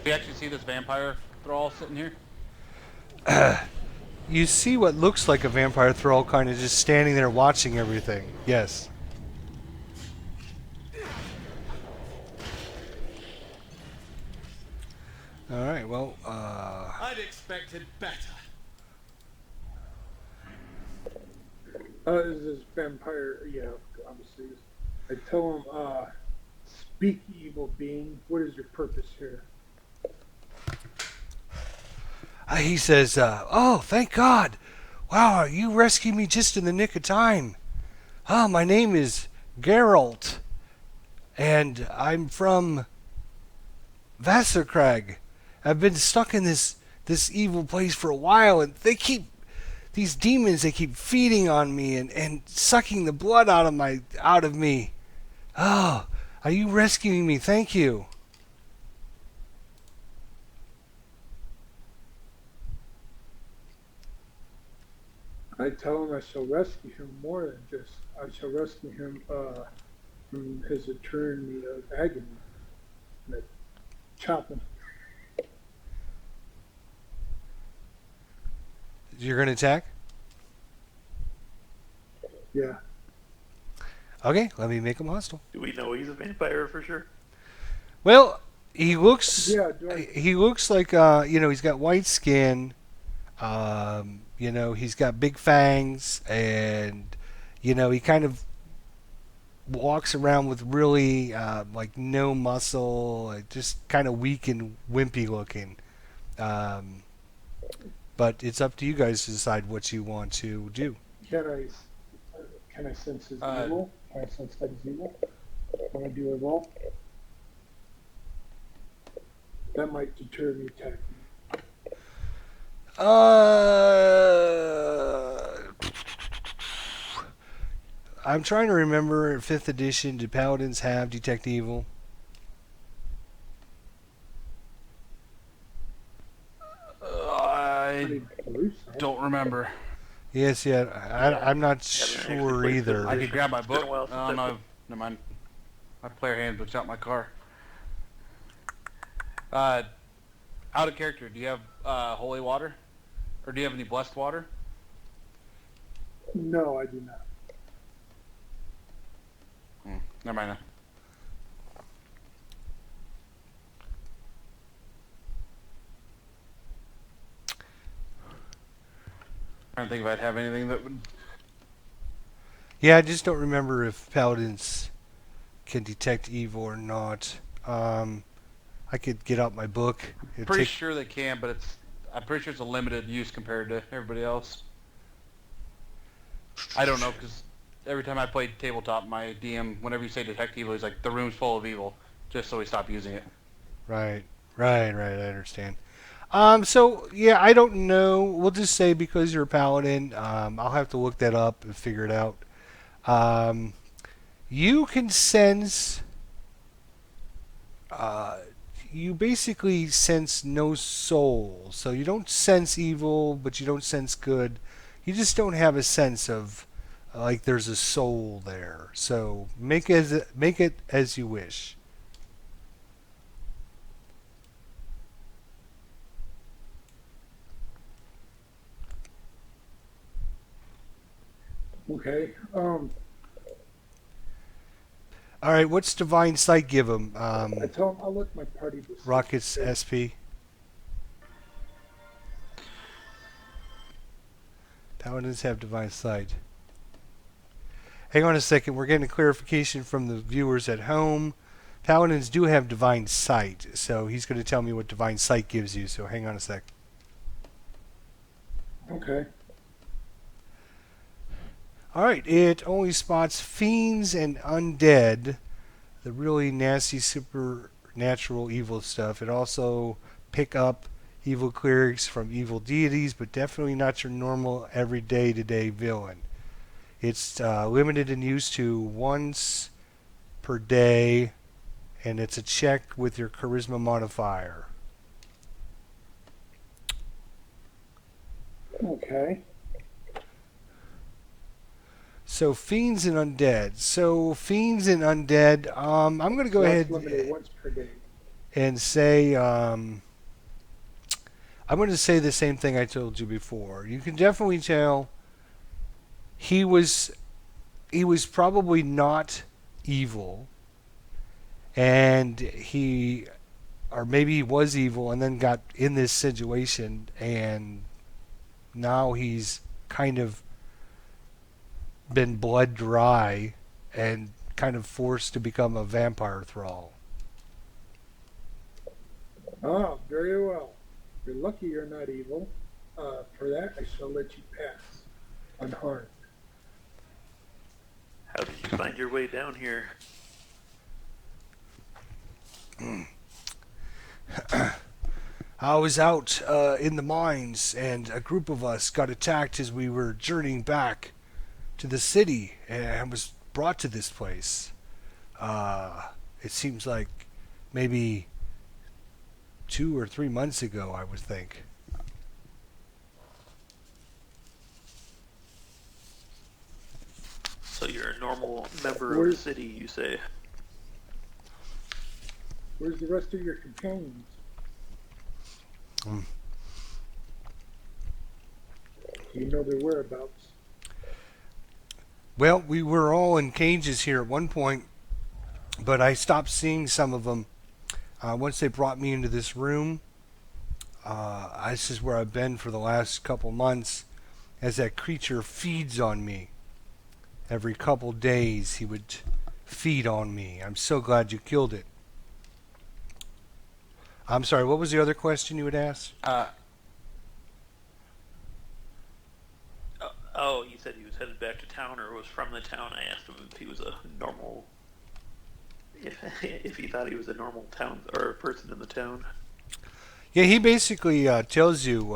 We actually see this vampire thrall sitting here? You see what looks like a vampire thrall kind of just standing there watching everything. Yes. Alright, well, I'd expected better. Is this vampire, yeah, obviously. I tell him, "Speak, evil being, what is your purpose here?" he says, "Oh, thank God. Wow, you rescued me just in the nick of time. Oh, my name is Geralt, and I'm from Vasserkrag. I've been stuck in this evil place for a while, and these demons, they keep feeding on me and sucking the blood out of me. Oh, are you rescuing me? Thank you." I tell him I shall rescue him more than just. I shall rescue him from his eternity of agony. And I chop him. You're going to attack? Yeah. Okay, let me make him hostile. Do we know he's a vampire for sure? Well, he looks Yeah. Do I, he looks like he's got white skin. He's got big fangs, and he kind of walks around with really like no muscle, just kind of weak and wimpy looking. But it's up to you guys to decide what you want to do. can I sense his evil? Can I sense that he's evil? When I do a roll, that might deter me attacking. I'm trying to remember, in 5th edition, did Paladins have Detect Evil? I don't remember. Yes, yeah. I'm not actually sure played either. I could grab my It's been a book. while since Oh, I no. Never mind. My player handbook's out in my car. Out of character, do you have holy water? Or do you have any blessed water? No, I do not. Never mind. Trying to think if I'd have anything that would... Yeah, I just don't remember if Paladins can detect evil or not. I could get out my book. Pretty sure they can, but I'm pretty sure it's a limited use compared to everybody else. I don't know, because every time I played tabletop, my DM, whenever you say detect evil, he's like, the room's full of evil, just so we stop using it. Right, I understand. So, yeah, I don't know. We'll just say because you're a Paladin, I'll have to look that up and figure it out. You can sense... you basically sense no soul. So you don't sense evil, but you don't sense good. You just don't have a sense of like there's a soul there. So make it as you wish. Okay. All right, what's Divine Sight give him? I tell him I'll let my party decide. Rocket's SP. Paladins have Divine Sight. Hang on a second. We're getting a clarification from the viewers at home. Paladins do have Divine Sight, so he's going to tell me what Divine Sight gives you. So hang on a sec. Okay. All right, it only spots fiends and undead, the really nasty supernatural evil stuff. It also pick up evil clerics from evil deities, but definitely not your normal everyday to-day villain. It's limited in use to once per day, and it's a check with your charisma modifier. Okay. So fiends and undead. I'm going to go ahead Limited once per day. and say I'm going to say the same thing I told you before. You can definitely tell he was probably not evil, and maybe he was evil and then got in this situation, and now he's kind of been bled dry and kind of forced to become a vampire thrall. Oh, very well. You're lucky you're not evil. For that, I shall let you pass unharmed. How did you find your way down here? I was out in the mines, and a group of us got attacked as we were journeying back to the city, and I was brought to this place. It seems like maybe 2 or 3 months ago, I would think. a normal member of the Where's city, you say? Where's the rest of your companions? Hmm. Do you know their whereabouts? Well, we were all in cages here at one point, but I stopped seeing some of them once they brought me into this room. This is where I've been for the last couple months, as that creature feeds on me. Every couple days he would feed on me. I'm so glad you killed it. I'm sorry, what was the other question you would ask? Oh, you said he was headed back to town or was from the town. I asked him if he was a normal, if he thought he was a normal town or a person in the town. Yeah, he basically tells you,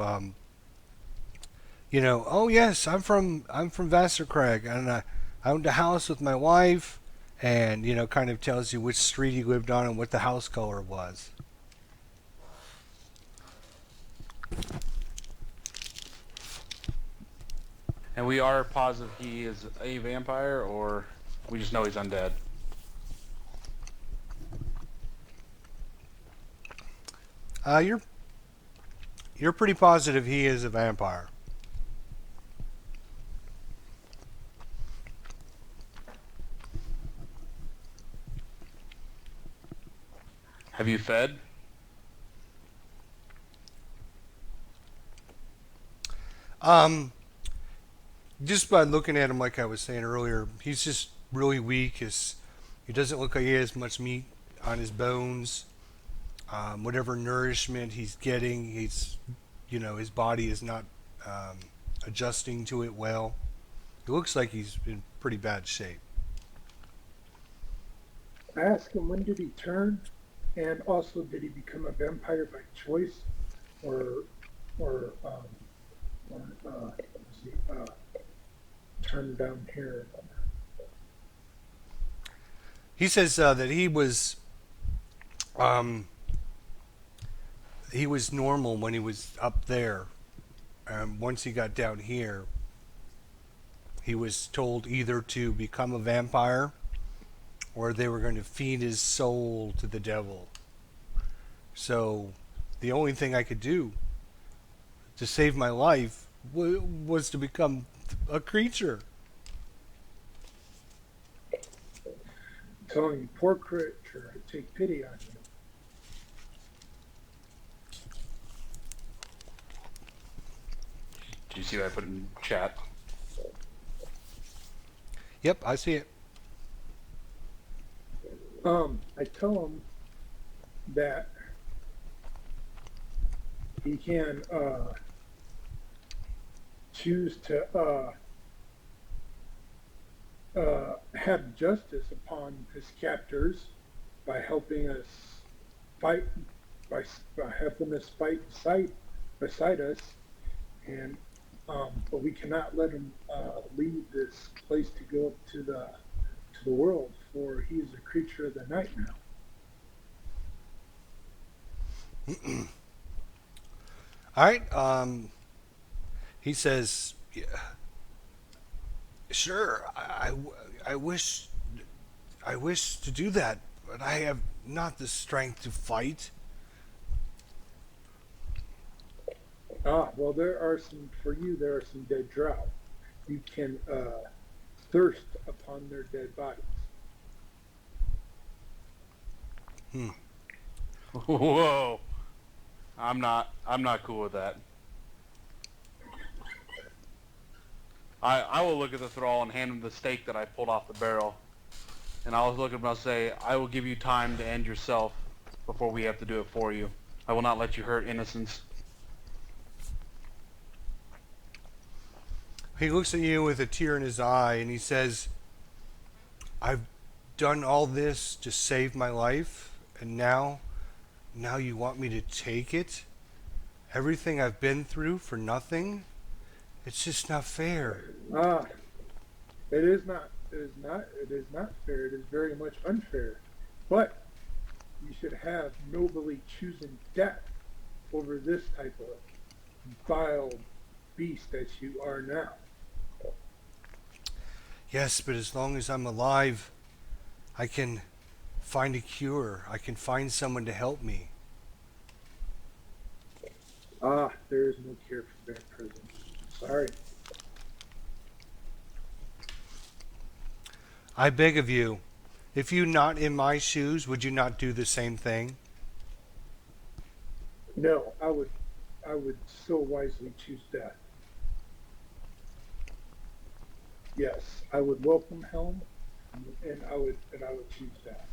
oh yes, I'm from Vassarcrag, and I owned a house with my wife, and kind of tells you which street he lived on and what the house color was. And we are positive he is a vampire, or we just know he's undead? You're pretty positive he is a vampire. Have you fed? Just by looking at him, like I was saying earlier, he's just really weak. He doesn't look like he has much meat on his bones. Whatever nourishment he's getting, his body is not adjusting to it well. It looks like he's in pretty bad shape. I asked him when did he turn, and also did he become a vampire by choice, or was he turned down here? He says that he was normal when he was up there. Once he got down here, he was told either to become a vampire or they were going to feed his soul to the devil. So the only thing I could do to save my life was to become a creature. Telling you, poor creature, I take pity on you. Do you see what I put in chat? Yep, I see it. I tell him that he can choose to have justice upon his captors by helping us fight, by helping us fight beside us, and but we cannot let him leave this place to go up to the world, for he is a creature of the night now. All right. He says, yeah, "Sure, I wish to do that, but I have not the strength to fight." Well, there are some dead drow. You can thirst upon their dead bodies. Whoa. I'm not cool with that. I will look at the thrall and hand him the stake that I pulled off the barrel. And I'll look at him and I'll say, I will give you time to end yourself before we have to do it for you. I will not let you hurt innocents. He looks at you with a tear in his eye and he says, "I've done all this to save my life, and now you want me to take it? Everything I've been through for nothing? It's just not fair." It is not. It is not. It is not fair. It is very much unfair. But you should have nobly chosen death over this type of vile beast that you are now. Yes, but as long as I'm alive, I can find a cure. I can find someone to help me. Ah, there is no cure for bad prison. Sorry. I beg of you, if you not in my shoes, would you not do the same thing? No, I would so wisely choose death. Yes, I would welcome Helm, and I would choose death.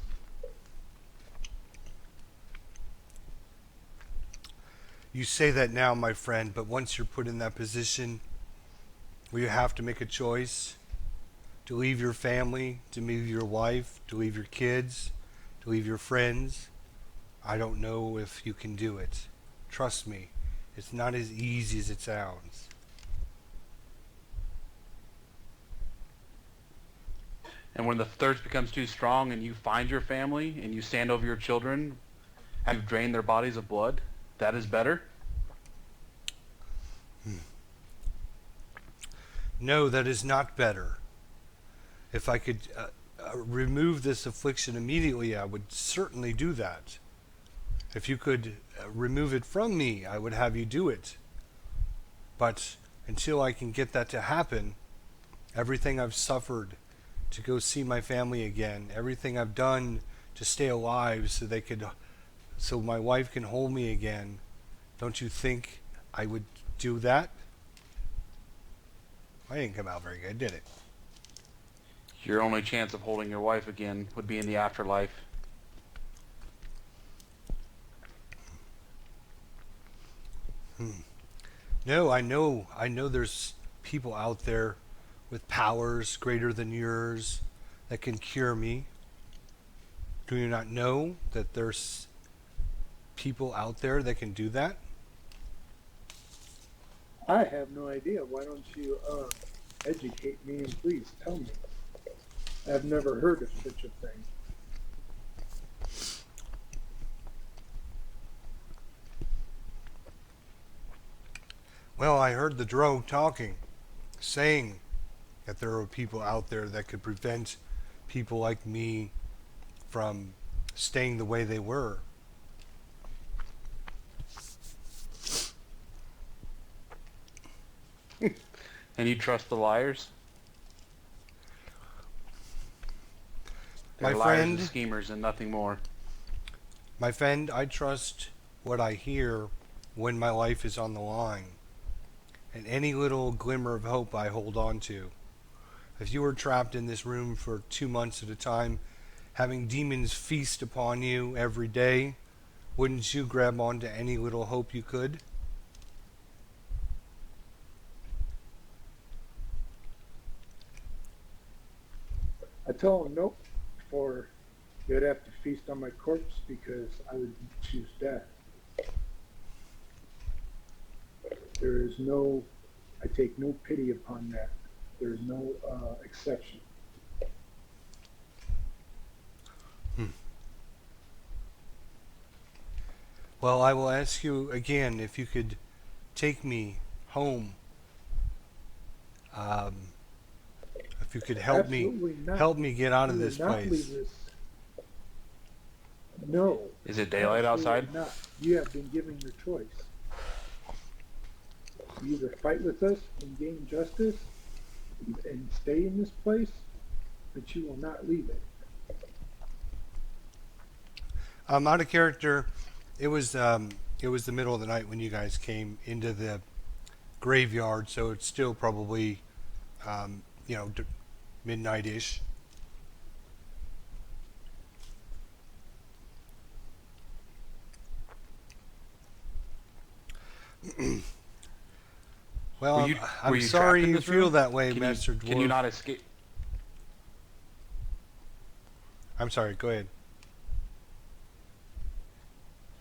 You say that now, my friend, but once you're put in that position where you have to make a choice to leave your family, to leave your wife, to leave your kids, to leave your friends, I don't know if you can do it. Trust me, it's not as easy as it sounds. And when the thirst becomes too strong and you find your family and you stand over your children, have you drained their bodies of blood? That is better? No, that is not better. If I could remove this affliction immediately, I would certainly do that. If you could remove it from me, I would have you do it. But until I can get that to happen, everything I've suffered to go see my family again, everything I've done to stay alive so my wife can hold me again, don't you think I would do that? I didn't come out very good, did it? Your only chance of holding your wife again would be in the afterlife. No, I know there's people out there with powers greater than yours that can cure me. Do you not know that there's people out there that can do that? I have no idea. Why don't you educate me and please tell me? I've never heard of such a thing. Well, I heard the drow talking, saying that there are people out there that could prevent people like me from staying the way they were. And you trust the liars? My They're liars and friend, schemers and nothing more. I trust what I hear when my life is on the line, and any little glimmer of hope I hold on to. If you were trapped in this room for 2 months at a time, having demons feast upon you every day, wouldn't you grab onto any little hope you could? I tell them nope, or they'd have to feast on my corpse because I would choose death. There is no, I take no pity upon that. There is no exception. Well, I will ask you again if you could take me home. Um, if you could Absolutely not. help me get out You of will this not place. leave this. No. Is it daylight outside? Absolutely not. You have been given your choice. You either fight with us and gain justice and stay in this place, but you will not leave it. Out of character. It was the middle of the night when you guys came into the graveyard, so it's still probably midnight-ish. Well, Were I'm you sorry trapped in you this feel room? that way, Can Master you, Dwarf. Can you not escape? I'm sorry. Go ahead.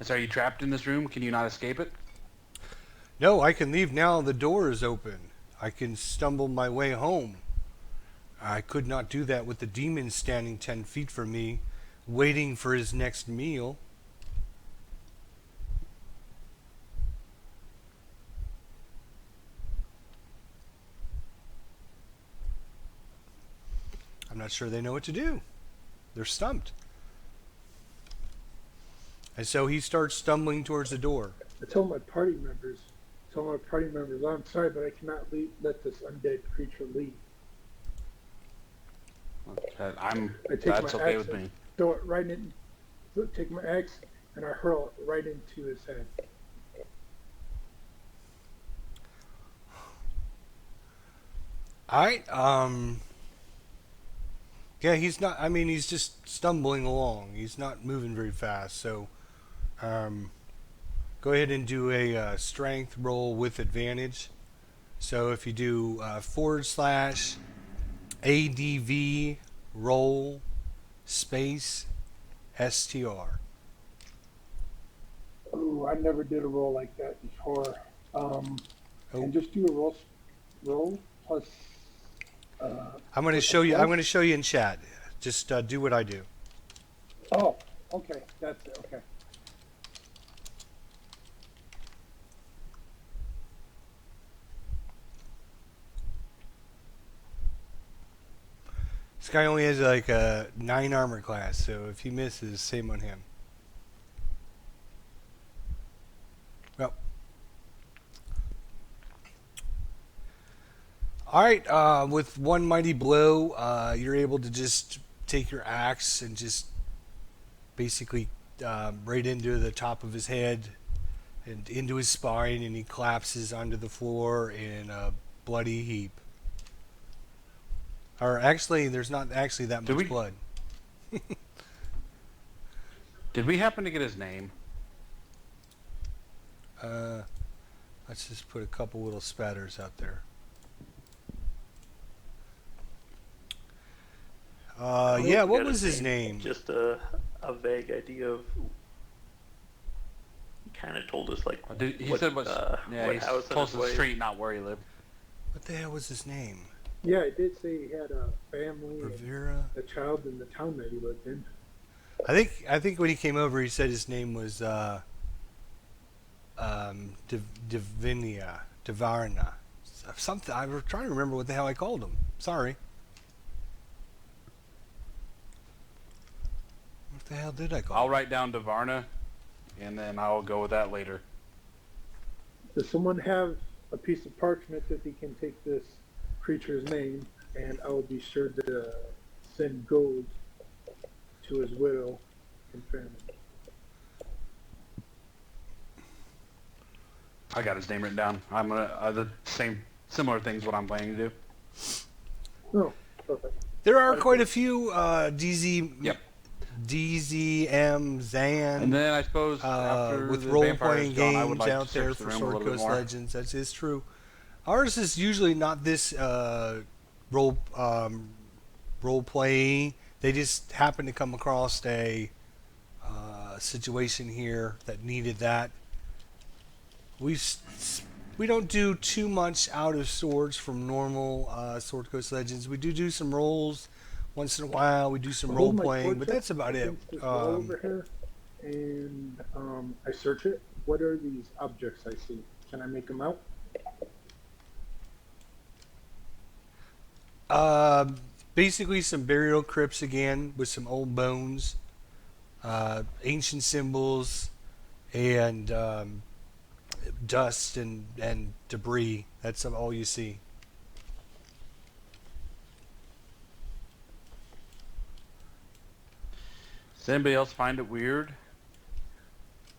Are you trapped in this room? Can you not escape it? No, I can leave now. The door is open. I can stumble my way home. I could not do that with the demon standing 10 feet from me, waiting for his next meal. not sure they know what to do. They're stumped. And so he starts stumbling towards the door. I told my party members, I'm sorry, but I cannot let this undead creature leave. I take That's my okay axe with and me. throw it right in. Take my axe and I hurl it right into his head. All right. Yeah, he's not. I mean, he's just stumbling along. He's not moving very fast. So, go ahead and do a strength roll with advantage. So if you do /ADV roll space STR. Oh, I never did a roll like that before. And just do a roll plus. I'm going to show you. I'm going to show you in chat. Just do what I do. Oh, okay, that's it. Okay. This guy only has like a 9 armor class, so if he misses, same on him. Well. Alright, with one mighty blow, you're able to just take your axe and just basically right into the top of his head and into his spine, and he collapses onto the floor in a bloody heap. Or actually, there's not actually that much blood. Did we happen to get his name? Let's just put a couple little spatters out there. Yeah, what was his name? Just a vague idea of. He kind of told us like. He said what? Yeah, he told us the street, not where he lived. What the hell was his name? Yeah, it did say he had a family, Rivera, a child in the town that he lived in. I think when he came over, he said his name was Divarna, something. I was trying to remember what the hell I called him. Sorry. What the hell did I call him? I'll write down Divarna, and then I'll go with that later. Does someone have a piece of parchment that they can take this creature's name, and I will be sure to send gold to his widow and family. I got his name written down. I'm gonna the similar things what I'm planning to do. Oh, perfect. There are quite a few DZM Zan. And then I suppose after with the role-playing gone, I would games like out to there search the for room a Sword little bit Coast more. Legends. That is true. Ours is usually not this role play. They just happen to come across a situation here that needed that. We don't do too much out of swords from normal Sword Coast Legends. We do some rolls once in a while. We do some role playing, but that's about it. Over here, and I search it. What are these objects I see? Can I make them out? Basically some burial crypts again with some old bones, ancient symbols, and dust and debris. That's all you see. Does anybody else find it weird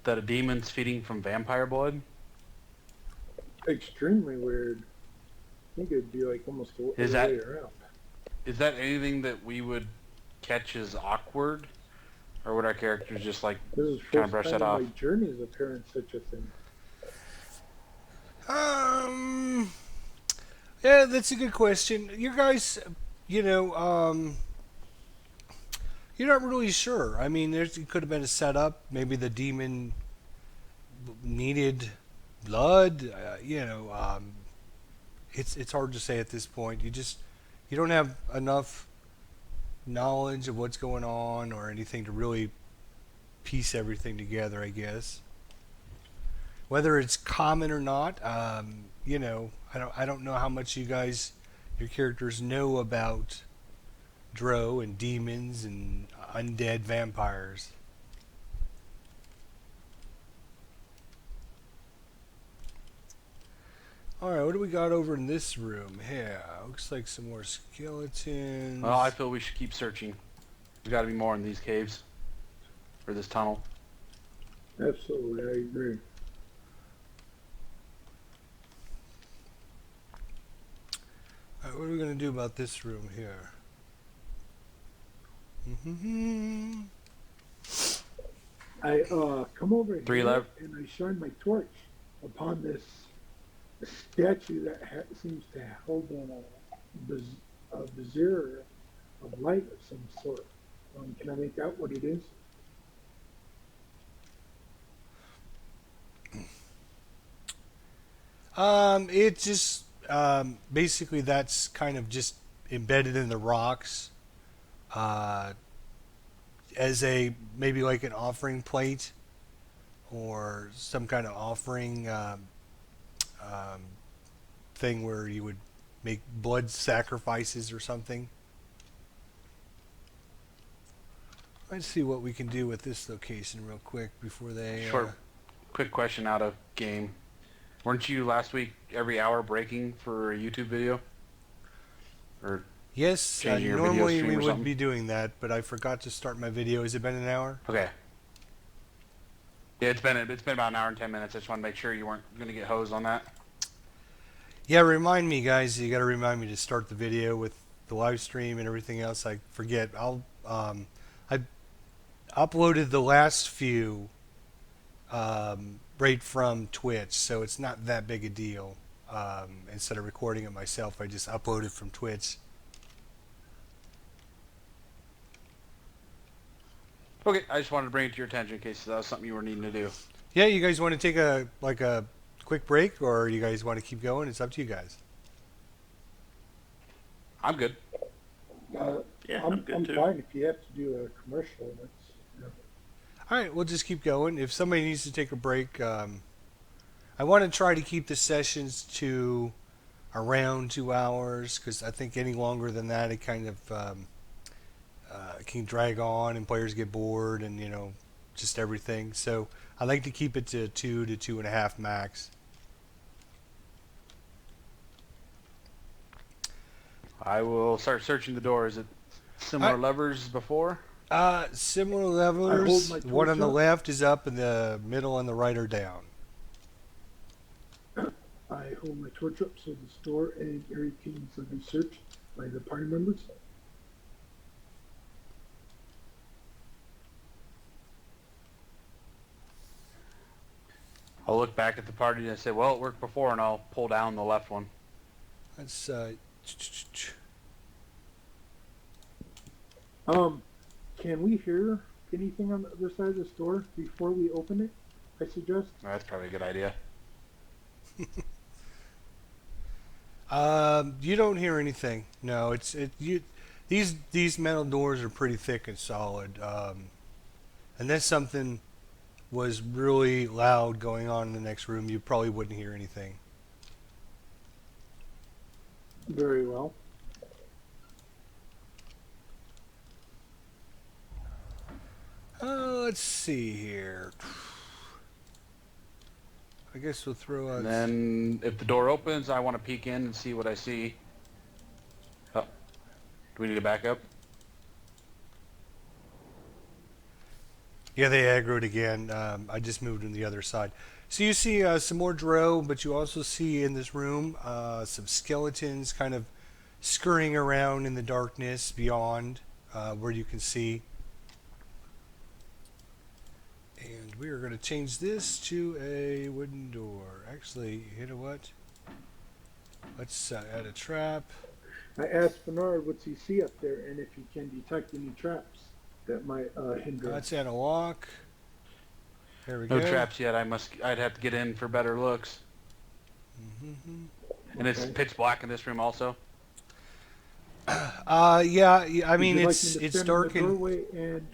that a demon's feeding from vampire blood? Extremely weird. I think it'd be like almost the way around. Is that anything that we would catch as awkward? Or would our characters just like kind of brush that off? My journeys of hearing such a thing. Yeah, that's a good question. You guys, you're not really sure. I mean, it could have been a setup. Maybe the demon needed blood. It's hard to say at this point. You don't have enough knowledge of what's going on or anything to really piece everything together, I guess. Whether it's common or not, I don't know how much your characters know about drow and demons and undead vampires. Alright, what do we got over in this room? Yeah, looks like some more skeletons. Well, I feel we should keep searching. There's got to be more in these caves. Or this tunnel. Absolutely, I agree. Alright, what are we going to do about this room here? I come over Three here lev- and I shine my torch upon this statue that seems to hold a brazier of light of some sort. Can I make out what it is? It just basically that's kind of just embedded in the rocks as a maybe like an offering plate or some kind of offering thing where you would make blood sacrifices or something. Let's see what we can do with this location real quick before they. Short, quick question out of game. Weren't you last week every hour breaking for a YouTube video? Or Yes, changing your video normally stream we or would something? be doing that, but I forgot to start my video. Has it been an hour? Okay. Yeah, it's been about an hour and 10 minutes. I just want to make sure you weren't going to get hosed on that. Yeah, remind me, guys. You got to remind me to start the video with the live stream and everything else. I forget. I uploaded the last few right from Twitch, so it's not that big a deal. Instead of recording it myself, I just uploaded from Twitch. Okay, I just wanted to bring it to your attention in case that was something you were needing to do. Yeah, you guys want to take a quick break, or you guys want to keep going? It's up to you guys. I'm good. Yeah, I'm good too. fine if you have to do a commercial. All right, we'll just keep going. If somebody needs to take a break, I want to try to keep the sessions to around 2 hours because I think any longer than that, it kind of can drag on and players get bored and just everything. So I like to keep it to 2 to 2.5 max. I will start searching the door. Is it similar Alright. levers as before? Similar I hold levels. my One on torch the up. left is up, and the middle and the right are down. I hold my torch up so the store and area can be searched by the party members. I'll look back at the party and say, well, it worked before, and I'll pull down the left one. That's Can we hear anything on the other side of the store before we open it? I suggest. That's probably a good idea. You don't hear anything. No, these metal doors are pretty thick and solid. Unless something was really loud going on in the next room, you probably wouldn't hear anything. Very well. Let's see here. I guess we'll throw out. And then if the door opens, I want to peek in and see what I see. Oh. Do we need to back up? Yeah, they aggroed again. I just moved on the other side. So you see some more drow, but you also see in this room some skeletons kind of scurrying around in the darkness beyond where you can see. And we are going to change this to a wooden door. Actually, you know what? Let's add a trap. I asked Bernard what's he see up there and if he can detect any traps that might hinder. Let's add a lock. There we No go. traps yet. I'd have to get in for better looks. And it's pitch black in this room also. Yeah. I mean, Would you like it's me to it's stand dark in the and doorway and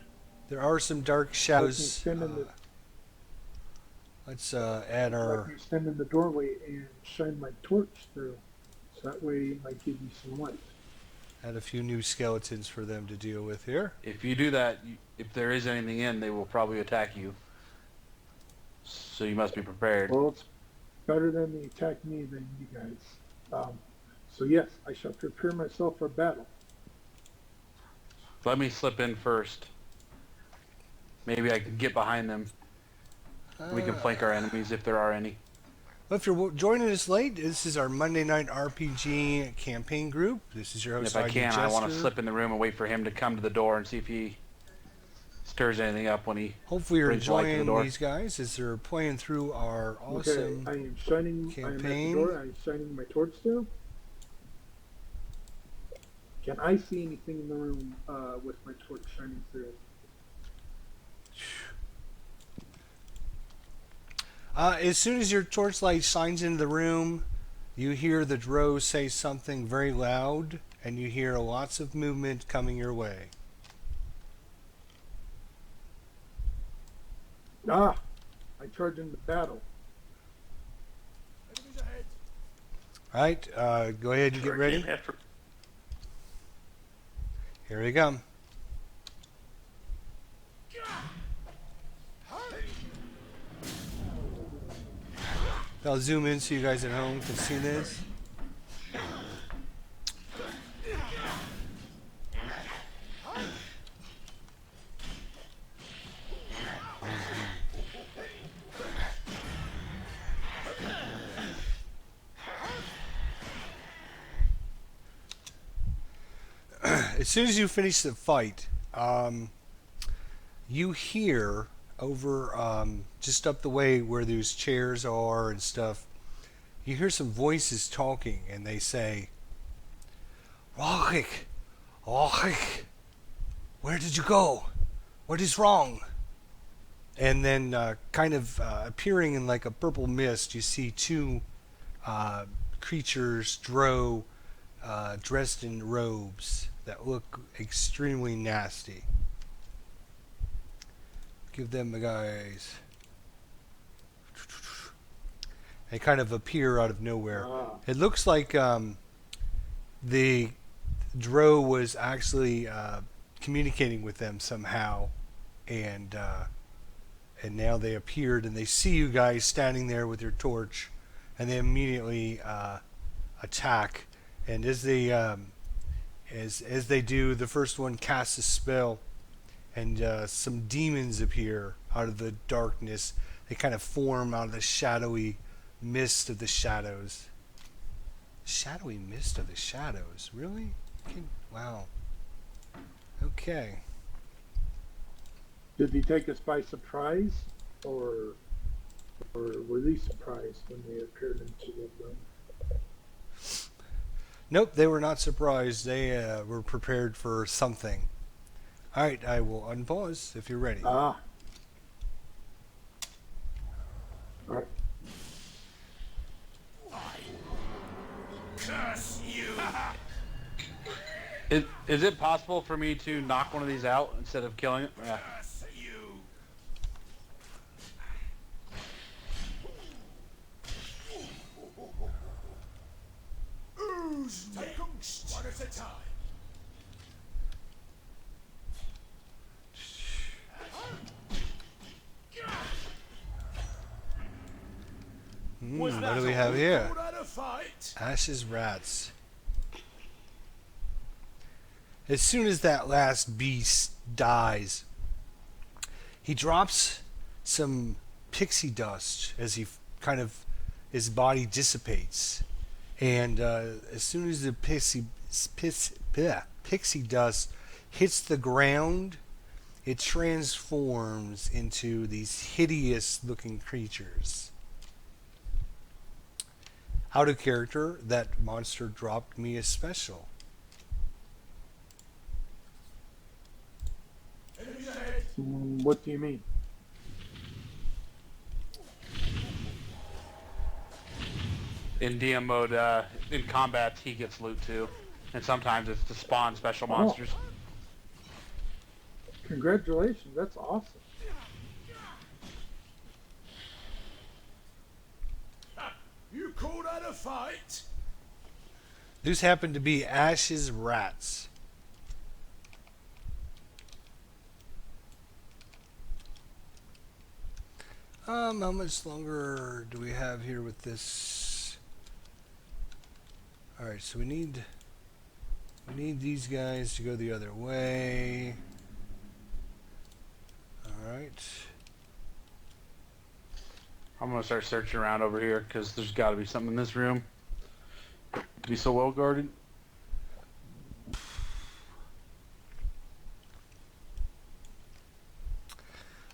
there are some dark like me shadows. stand in the Let's add our. like me stand in the doorway and shine my torch through, so that way it might give you some light. Add a few new skeletons for them to deal with here. If you do that, if there is anything in, they will probably attack you. So you must be prepared. Well, it's better than they attack me than you guys. So yes, I shall prepare myself for battle. Let me slip in first. Maybe I can get behind them. We can flank our enemies if there are any. Well, if you're joining us late, this is our Monday Night RPG campaign group. This is your And host, if I can, I want to Jester. slip in the room and wait for him to come to the door and see if he stirs anything up when he Hopefully you're brings light to the enjoying door. these guys as they're playing through our awesome Okay, I am shining. I am at the campaign. door. I am shining my torch still. Can I see anything in the room with my torch shining through? As soon as your torchlight shines into the room, you hear the drow say something very loud, and you hear lots of movement coming your way. Ah, I charge into battle. All right, go ahead and get ready. Here we come. I'll zoom in so you guys at home can see this. As soon as you finish the fight, you hear over just up the way where those chairs are and stuff, you hear some voices talking, and they say, "Rohik, Rohik, where did you go? What is wrong?" And then appearing in like a purple mist, you see two creatures, drow, dressed in robes that look extremely nasty. Give them the guys. They kind of appear out of nowhere. It looks like the drow was actually communicating with them somehow, and now they appeared and they see you guys standing there with your torch, and they immediately attack. And as they do, the first one casts a spell, and some demons appear out of the darkness. They kind of form out of the shadowy mist of the shadows. Shadowy mist of the shadows? Really? Wow. Okay. Did they take us by surprise, or were they surprised when they appeared into the room? Nope, they were not surprised. They were prepared for something. All right, I will unpause if you're ready. Ah. All right. Curse you! Is it possible for me to knock one of these out instead of killing it? Yeah. Curse you! Take 'em one at a time. What do we have here? Called out a fight? Ash's rats. As soon as that last beast dies, he drops some pixie dust as his body dissipates. And as soon as the pixie dust hits the ground, it transforms into these hideous looking creatures. Out of character, that monster dropped me a special. What do you mean? In DM mode, in combat, he gets loot too. And sometimes it's to spawn special monsters. Congratulations, that's awesome. You called out a fight? These happen to be Ash's rats. How much longer do we have here with this? All right, so we need these guys to go the other way. All right. I'm gonna start searching around over here because there's got to be something in this room to be so well guarded.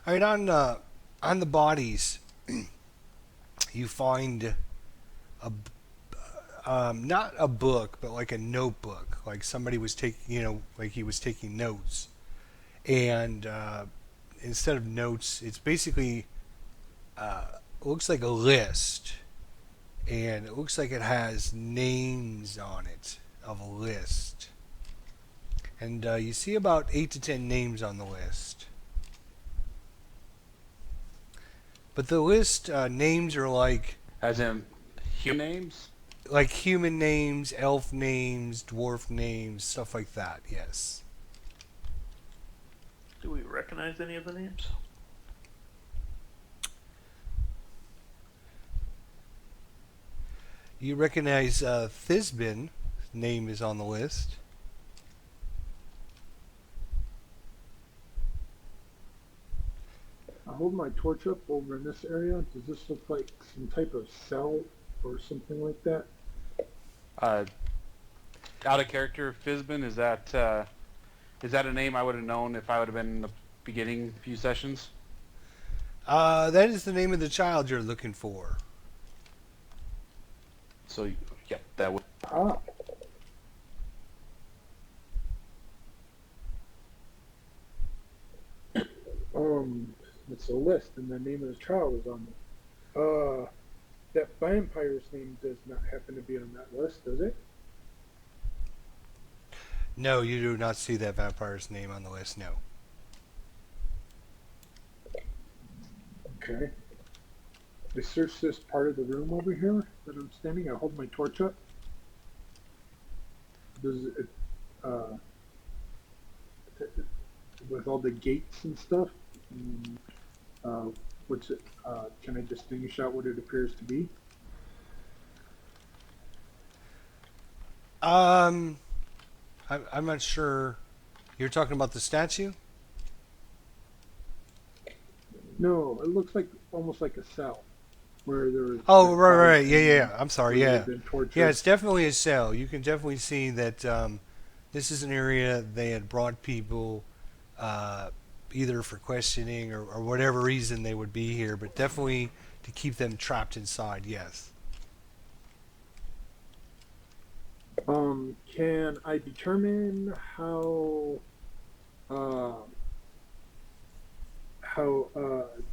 All right, on the bodies, you find a not a book, but like a notebook, like somebody was taking, like he was taking notes, and instead of notes, it's basically looks like a list, and it looks like it has names on it of a list, and you see about 8 to 10 names on the list. But the list names are like As in human names? human names, elf names, dwarf names, stuff like that. Yes. Do we recognize any of the names? You recognize Thisbin. Name is on the list. I hold my torch up over in this area. Does this look like some type of cell or something like that? Out of character, Fizbin, is that a name I would have known if I would have been in the beginning few sessions? That is the name of the child you're looking for. So, yeah, that would. Ah. It's a list, and the name of the child is on it. That vampire's name does not happen to be on that list, does it? No, you do not see that vampire's name on the list. No. Okay. I search this part of the room over here that I'm standing. I hold my torch up. Does it, with all the gates and stuff, what's it? Can I distinguish out what it appears to be? I'm not sure. You're talking about the statue? No, it looks like almost like a cell where there's. Oh, right. Yeah. I'm sorry. Yeah. Tortured. Yeah, it's definitely a cell. You can definitely see that this is an area they had brought people either for questioning or whatever reason they would be here, but definitely to keep them trapped inside, yes. Can I determine how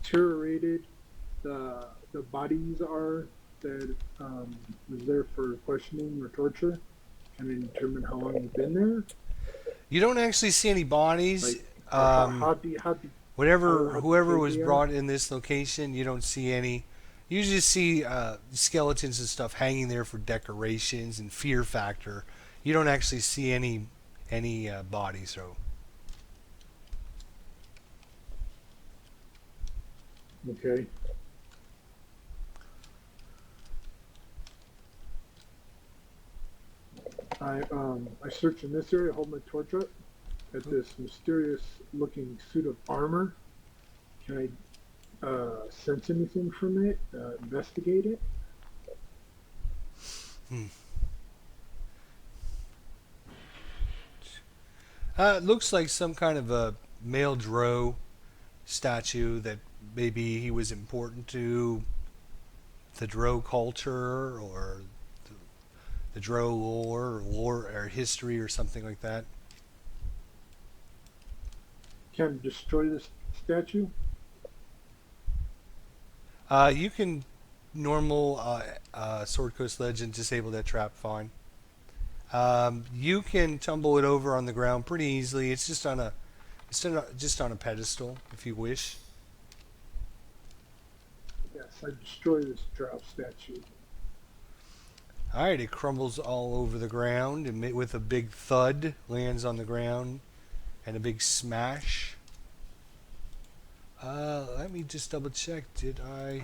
deteriorated the bodies are that was there for questioning or torture? Can I determine how long you've been there? You don't actually see any bodies. Like, Whoever was they are? brought in this location, you don't see any. You just see skeletons and stuff hanging there for decorations and fear factor. You don't actually see any bodies. So Okay. I search in this area, hold my torch up at this mysterious looking suit of armor. Can I sense anything from it? Investigate it? it looks like some kind of a male drow statue that maybe he was important to the drow culture or the drow lore or history or something like that. Can I destroy this statue? You can normal Sword Coast Legend disable that trap fine. You can tumble it over on the ground pretty easily. It's just on a pedestal if you wish. Yes, I destroy this drop statue. Alright, it crumbles all over the ground and with a big thud lands on the ground and a big smash. Let me just double check. Did I...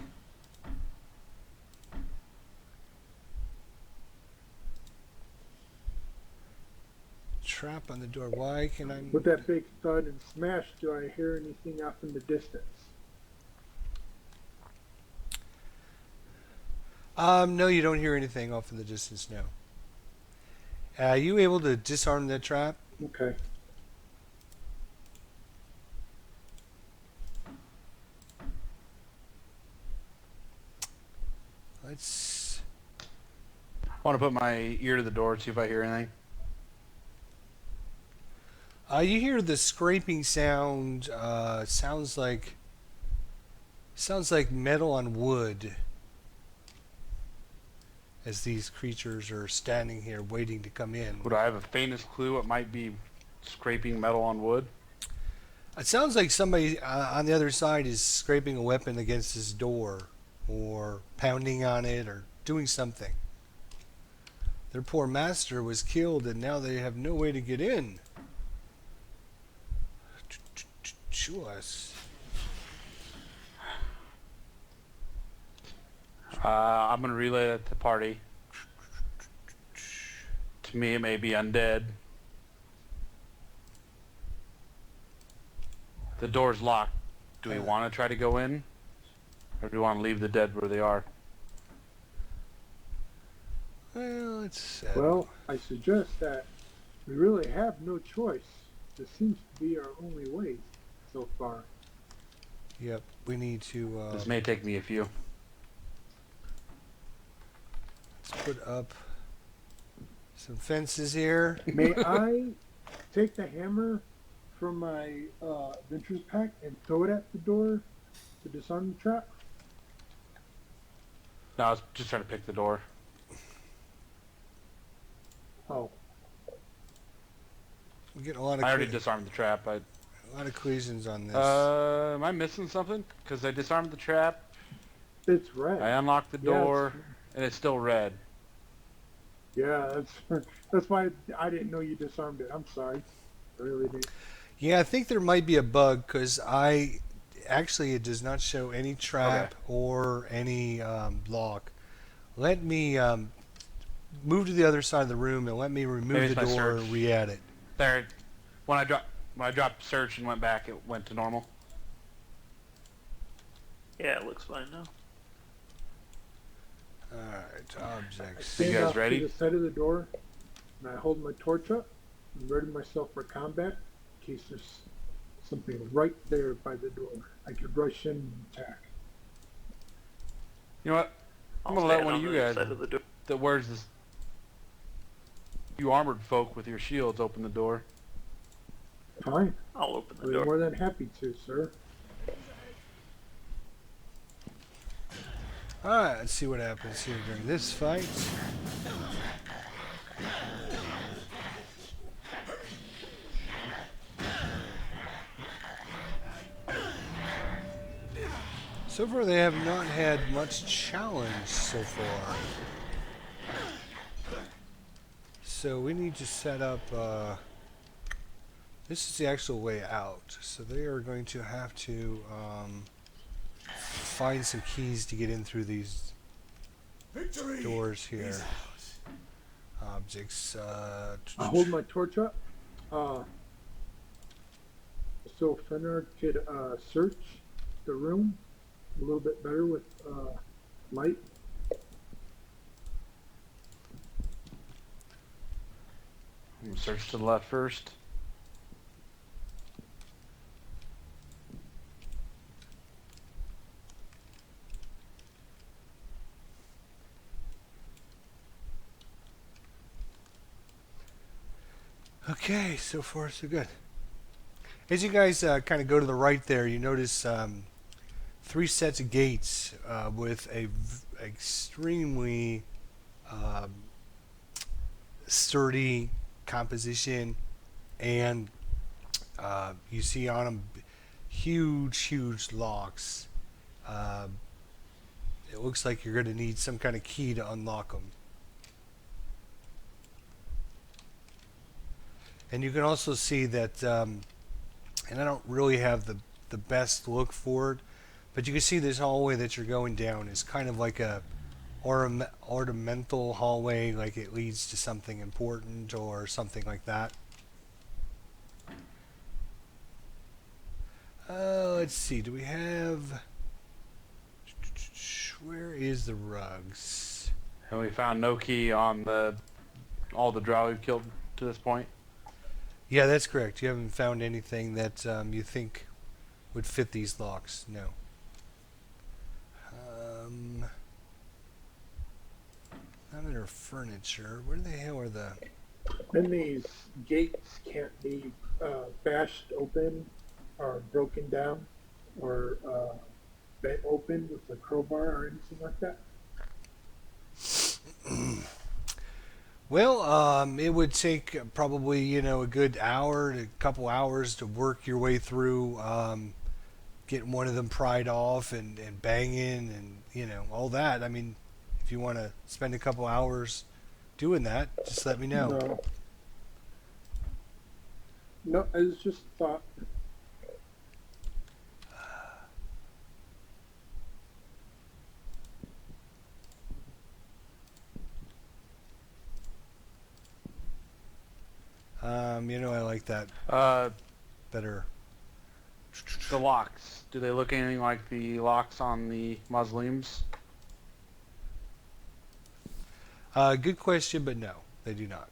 Trap on the door. Why can I... With that big thud and smash, do I hear anything off in the distance? No, you don't hear anything off in the distance, no. Are you able to disarm that trap? Okay. Let's... I want to put my ear to the door and see if I hear anything. You hear the scraping sound. Sounds like metal on wood. As these creatures are standing here waiting to come in. Would I have a faintest clue what might be scraping metal on wood? It sounds like somebody on the other side is scraping a weapon against this door, or pounding on it, or doing something. Their poor master was killed, and now they have no way to get in. To us. I'm going to relay that to the party. To me, it may be undead. The door's locked. Do we want to try to go in? Or do we want to leave the dead where they are? Well, it's... Well, I suggest that we really have no choice. This seems to be our only way so far. Yep, we need to... This may take me a few. Let's put up some fences here. May I take the hammer from my adventures pack and throw it at the door to disarm the trap? No, I was just trying to pick the door. Oh. We're getting a lot of... I already disarmed the trap. A lot of collisions on this. Am I missing something? Because I disarmed the trap. It's red. I unlocked the door, and it's still red. Yeah, that's why I didn't know you disarmed it. I'm sorry. I really didn't. Yeah, I think there might be a bug, because actually it does not show any trap or any lock. Let me move to the other side of the room and let me remove the door and re-add it. There, when I dropped search and went back, it went to normal. Yeah, it looks fine now. Alright, objects. You guys Stand ready? to the side of the door, and I hold my torch up and ready myself for combat in case there's something right there by the door. I could rush in and attack. You know what? I'm gonna let one of you guys that wears this, you armored folk with your shields, open the door. Fine. I'll open the I'd be door. more than happy to, sir. Alright, let's see what happens here during this fight. So far they have not had much challenge so far. So we need to set up, this is the actual way out. So they are going to have to find some keys to get in through these doors here. Objects. I hold my torch up, so Fenrir could search the room a little bit better with light. Search to the left first. Okay, so far so good. As you guys kind of go to the right there, you notice 3 sets of gates with a extremely sturdy composition, and you see on them huge locks. It looks like you're going to need some kind of key to unlock them. And you can also see that, and I don't really have the best look for it, but you can see this hallway that you're going down is kind of like a ornamental hallway, like it leads to something important or something like that. Let's see, do we have... Where is the rugs? And we found no key on all the drow we've killed to this point. Yeah, that's correct. You haven't found anything that you think would fit these locks. No. None of their furniture. Where the hell are the... Then these gates can't be bashed open or broken down or bent open with a crowbar or anything like that. Well, it would take probably, a good hour to a couple hours to work your way through getting one of them pried off and banging and, all that. I mean, if you want to spend a couple hours doing that, just let me know. No, it was just a thought. I like that better. The locks. Do they look anything like the locks on the mausoleums? Good question, but no, they do not.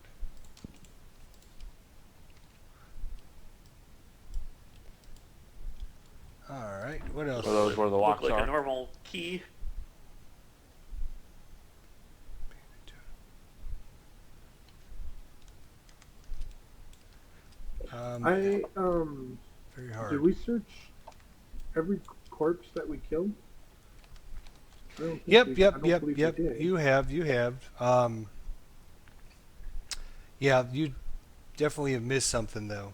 All right, what else? Are those where the locks Look like are? a normal key. Very hard. Did we search every corpse that we killed? I don't think Yep. believe we did. You have. Yeah, you definitely have missed something though.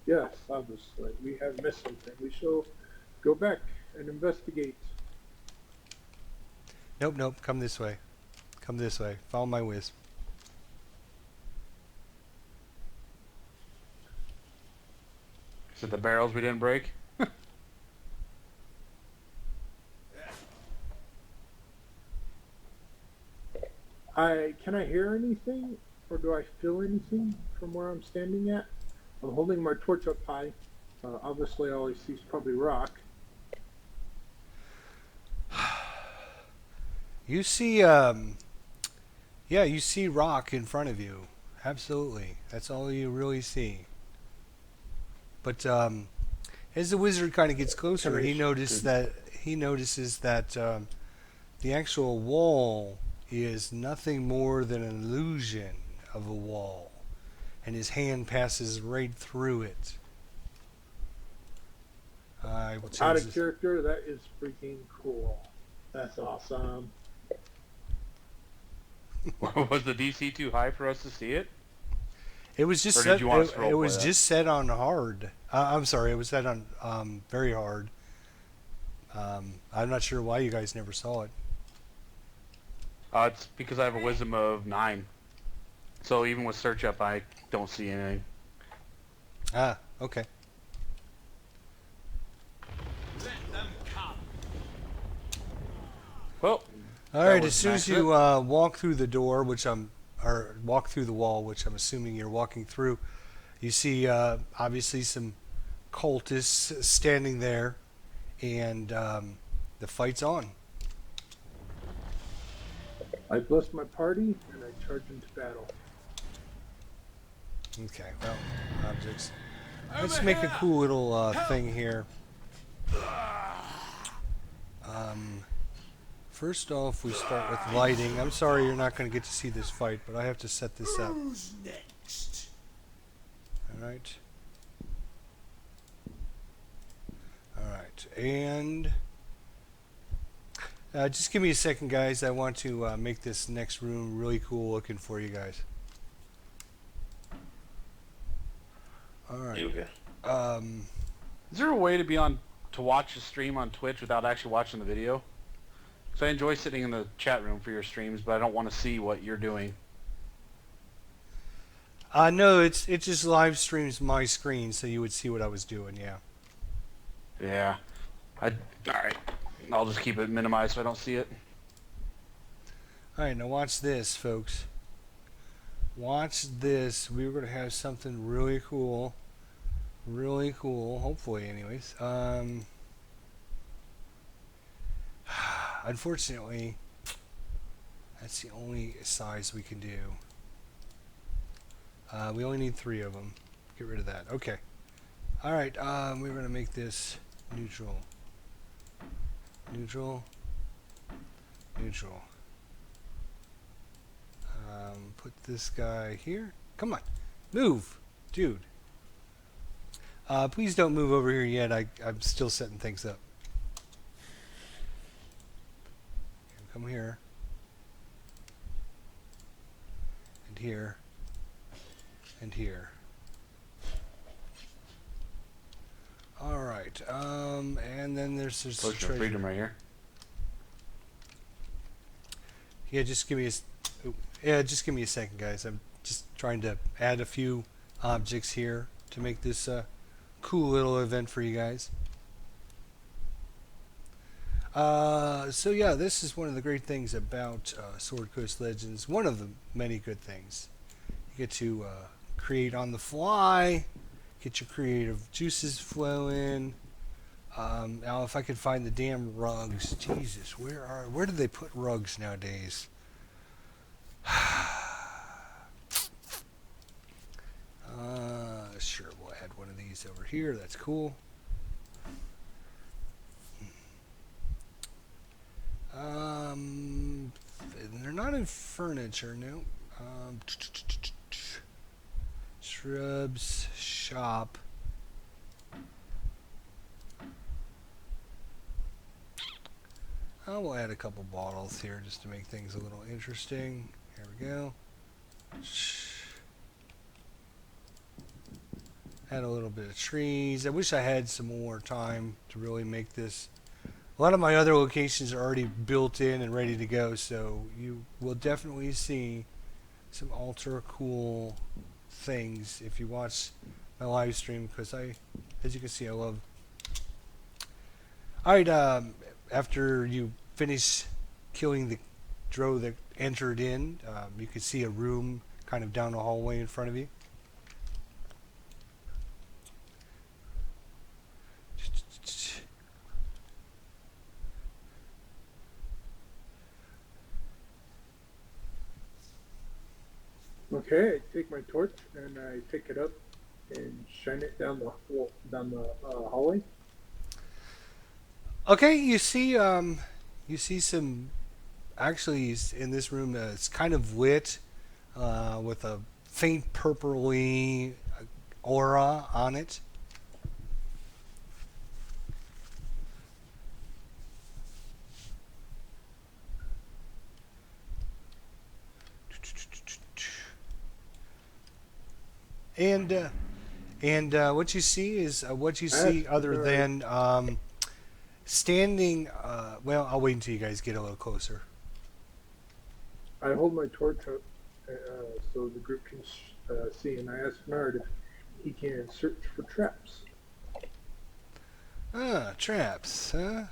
Yes, obviously. We have missed something. We shall go back and investigate. Nope. Come this way. Follow my whiz. Is it the barrels we didn't break? Can I hear anything? Or do I feel anything from where I'm standing at? I'm holding my torch up high. Obviously all I see is probably rock. You see, you see rock in front of you. Absolutely. That's all you really see. But as the wizard kind of gets closer, he notices that the actual wall is nothing more than an illusion of a wall, and his hand passes right through it. I will change Out of this. character, that is freaking cool. That's awesome. Was the DC too high for us to see it? It was just Or set. did you want us to It roleplay was that? just set on hard. I'm sorry, it was set on very hard. I'm not sure why you guys never saw it. It's because I have a wisdom of 9. So even with search up, I don't see anything. Ah, okay. Let them come. Well, All that right. was As soon as nice. you walk through the door, walk through the wall, which I'm assuming you're walking through, you see obviously some cultists standing there, and the fight's on. I bless my party and I charge into battle. Okay. Well, objects. Let's make a cool little thing here. First off, we start with lighting. I'm sorry you're not going to get to see this fight, but I have to set this up. Who's next? Alright. Alright, and... just give me a second, guys. I want to make this next room really cool looking for you guys. Alright. Okay. is there a way to watch a stream on Twitch without actually watching the video? So I enjoy sitting in the chat room for your streams, but I don't want to see what you're doing. No, it just live streams my screen, so you would see what I was doing. Yeah. Yeah. All right. I'll just keep it minimized so I don't see it. All right, now watch this, folks. Watch this. We're going to have something really cool. Really cool, hopefully, anyways. Unfortunately, that's the only size we can do. We only need 3 of them. Get rid of that. Okay. All right. We're going to make this neutral. Neutral. Neutral. Put this guy here. Come on. Move. Dude. Please don't move over here yet. I'm still setting things up. Come here. And here. And here. Alright. And then there's this Potion of treasure. freedom right here. Yeah, just give me just give me a second, guys. I'm just trying to add a few objects here to make this cool little event for you guys. So yeah, this is one of the great things about Sword Coast Legends. One of the many good things. You get to create on the fly, get your creative juices flowing. Now, if I could find the damn rugs, Jesus, where do they put rugs nowadays? Sure, we'll add one of these over here. That's cool. They're not in furniture, no. Shrubs, shop. We'll add a couple bottles here just to make things a little interesting. Here we go. Add a little bit of trees. I wish I had some more time to really make this. A lot of my other locations are already built in and ready to go, so you will definitely see some ultra cool things if you watch my live stream, because as you can see, I love. Alright, after you finish killing the drow that entered in, you can see a room kind of down the hallway in front of you. Okay, I take my torch and I pick it up and shine it down the hallway. Okay, you see some. Actually, in this room, it's kind of lit with a faint purpley aura on it. And what you see is what you see other than standing. Well, I'll wait until you guys get a little closer. I hold my torch up so the group can see, and I ask Nard if he can search for traps. Traps, huh?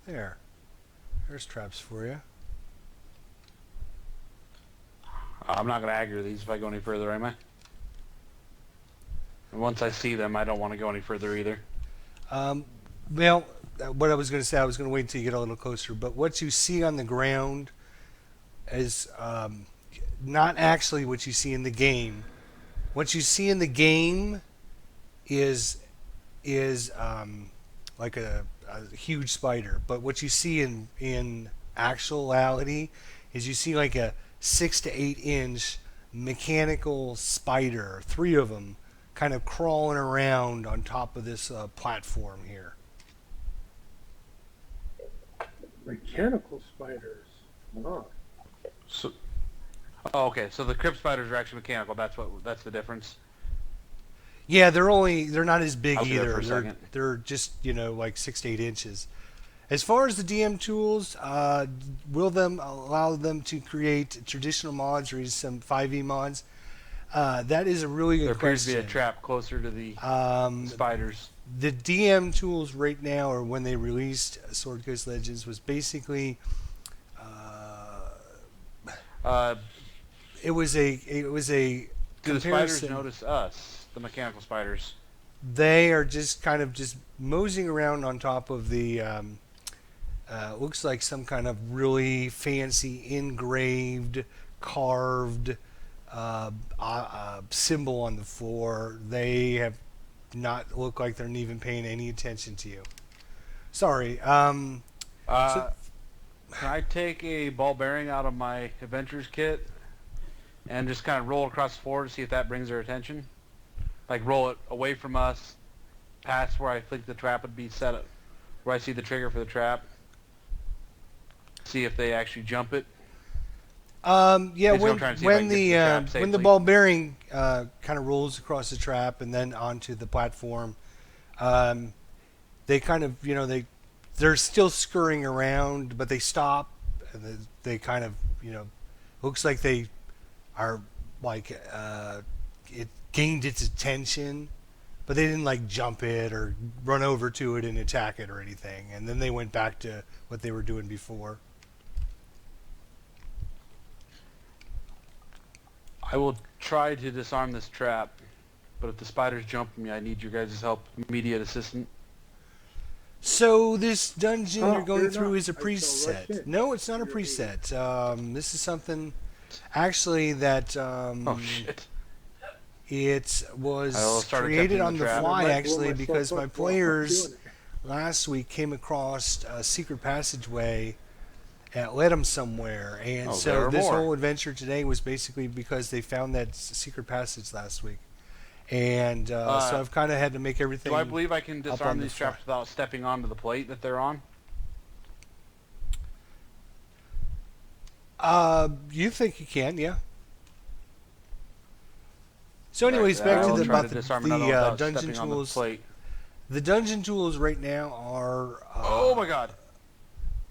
There's traps for you. I'm not going to aggro these if I go any further, am I? And once I see them, I don't want to go any further either. Well, what I was going to say, I was going to wait until you get a little closer, but what you see on the ground is not actually what you see in the game. What you see in the game is like a huge spider, but what you see in actuality is you see like a 6 to 8 inch mechanical spider, 3 of them, kind of crawling around on top of this platform here. Mechanical spiders. Huh. Okay. So the crypt spiders are actually mechanical. That's the difference. Yeah, they're not as big I'll be there either. for a second. They're just like 6 to 8 inches. As far as the DM tools, will them allow them to create traditional mods or use some 5e mods? That is a really There good appears to be a question. trap closer to the Um, spiders. the DM tools right now, or when they released Sword Coast Legends, was basically Uh, it was a do the spiders comparison. notice us, the mechanical spiders? They are just kind of just moseying around on top of the looks like some kind of really fancy engraved, carved symbol on the floor. They have not looked like they're even paying any attention to you. Sorry. So, Can I take a ball bearing out of my adventures kit and just kind of roll across the floor to see if that brings their attention? Like roll it away from us, past where I think the trap would be set up, where I see the trigger for the trap. See if they actually jump it. yeah, Basically, I'm trying to see if I can get to the trap when the safely. ball bearing kind of rolls across the trap and then onto the platform, they kind of they're still scurrying around, but they stop and they kind of looks like they are like it gained its attention, but they didn't like jump it or run over to it and attack it or anything. And then they went back to what they were doing before. I will try to disarm this trap, but if the spiders jump me, I need your guys' help. Immediate assistant. So this dungeon Oh, you're going you're through not. is a I shall rush preset. in. No, it's not a You're preset. This is something actually that Oh shit. it was I will start created attempting on the the trap. I fly might blow actually myself because up my while I'm players doing it. last week came across a secret passageway that led them somewhere, and Oh, there so are this more. whole adventure today was basically because they found that secret passage last week, and so I've kind of had to make everything. Do I believe I can on disarm the these fly. traps without stepping onto the plate that they're on? You think you can, yeah. So, Right, anyways, I back to will the try about to the, disarm another one without dungeon stepping on the tools. plate. The dungeon tools right now are Oh my god.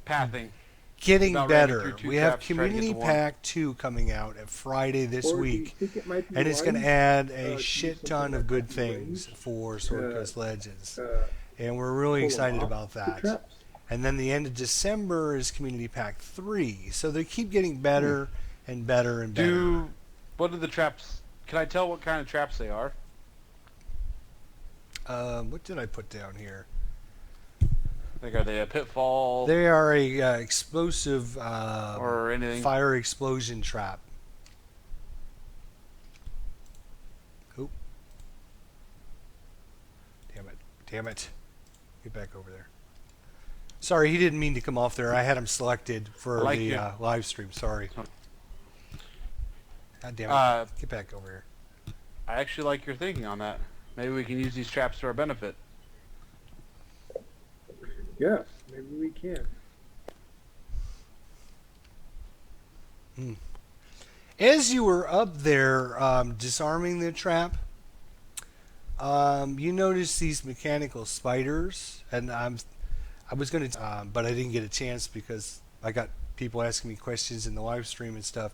Pathing. getting About ran me better. through two We have traps to try to get Community to one. Pack 2 coming out at Friday this Or do you week, think it might be and it's going to wise, add to a do shit something ton of like good that in things range? for Sword Coast Legends, Uh, and we're really pull 'em excited off about the that. traps. And then the end of December is Community Pack 3, so they keep getting better and better and better. What are the traps? Can I tell what kind of traps they are? What did I put down here? Like, are they a pitfall They are a explosive or anything? fire explosion trap. Oop. Damn it. Get back over there. Sorry, he didn't mean to come off there. I had him selected for like the it. live stream. Sorry. God damn it. Get back over here. I actually like your thinking on that. Maybe we can use these traps to our benefit. Yes, maybe we can. As you were up there disarming the trap, you noticed these mechanical spiders, and I was going to, but I didn't get a chance because I got people asking me questions in the live stream and stuff,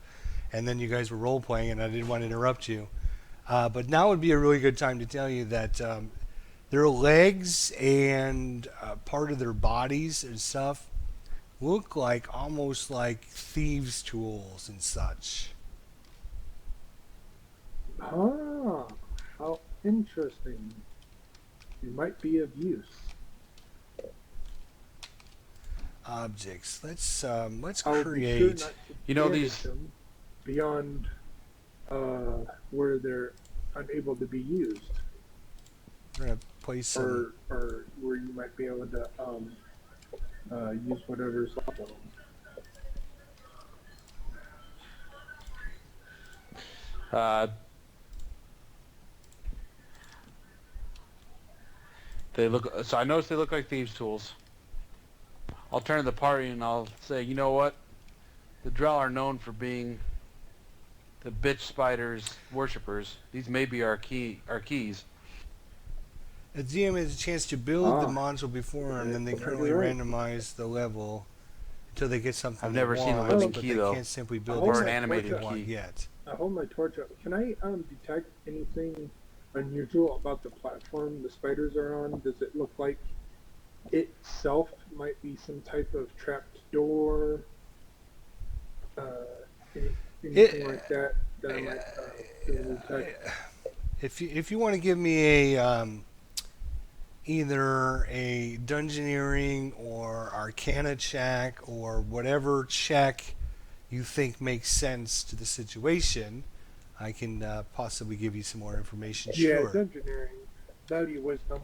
and then you guys were role playing, and I didn't want to interrupt you. But now would be a really good time to tell you that their legs and part of their bodies and stuff look like almost like thieves' tools and such. Ah, how interesting. It might be of use. Objects. Let's I'll be sure create. not to You know, damage these- them beyond where they're unable to be used, We're gonna place some. or where you might be able to use whatever's left of them. They look. So I noticed they look like thieves' tools. I'll turn to the party and I'll say, you know what? The Drow are known for being the bitch spiders worshippers. These may be our keys. A DM has a chance to build the Ah, module before, and then they might be currently right. randomize the level until they get something I've they never seen a want, living but key they though, can't simply I build hold or an my exactly what animated they torch up. want key. yet. I hold my torch up. Can I detect anything unusual about the platform the spiders are on? Does it look like itself might be some type of trapped door? Uh, anything It, like that that I might be able to detect? if you want to give me a either a dungeoneering or arcana check or whatever check you think makes sense to the situation, I can possibly give you some more information. Yeah, Sure. dungeoneering. Value wisdom.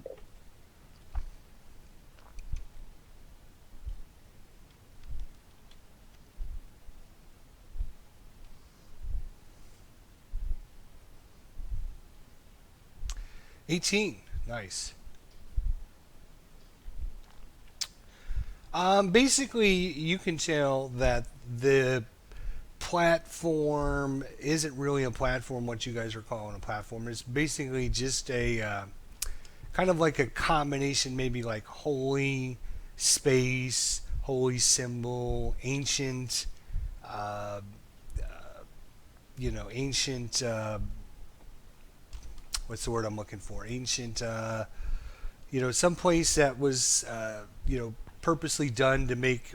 18. Nice. Basically, you can tell that the platform isn't really a platform, what you guys are calling a platform. It's basically just a kind of like a combination, maybe like holy space, holy symbol, ancient, uh, ancient, what's the word I'm looking for? Ancient, some place that was, purposely done to make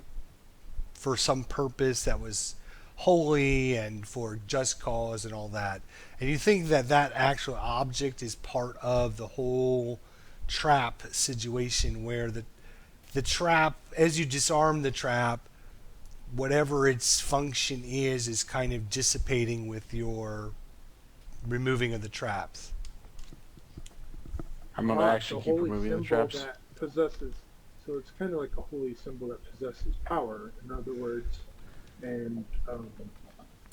for some purpose that was holy and for just cause and all that. And you think that that actual object is part of the whole trap situation where the trap, as you disarm the trap, whatever its function is kind of dissipating with your removing of the traps. I'm gonna The actually keep holy removing the symbol traps. that possesses. So it's kind of like a holy symbol that possesses power. In other words, and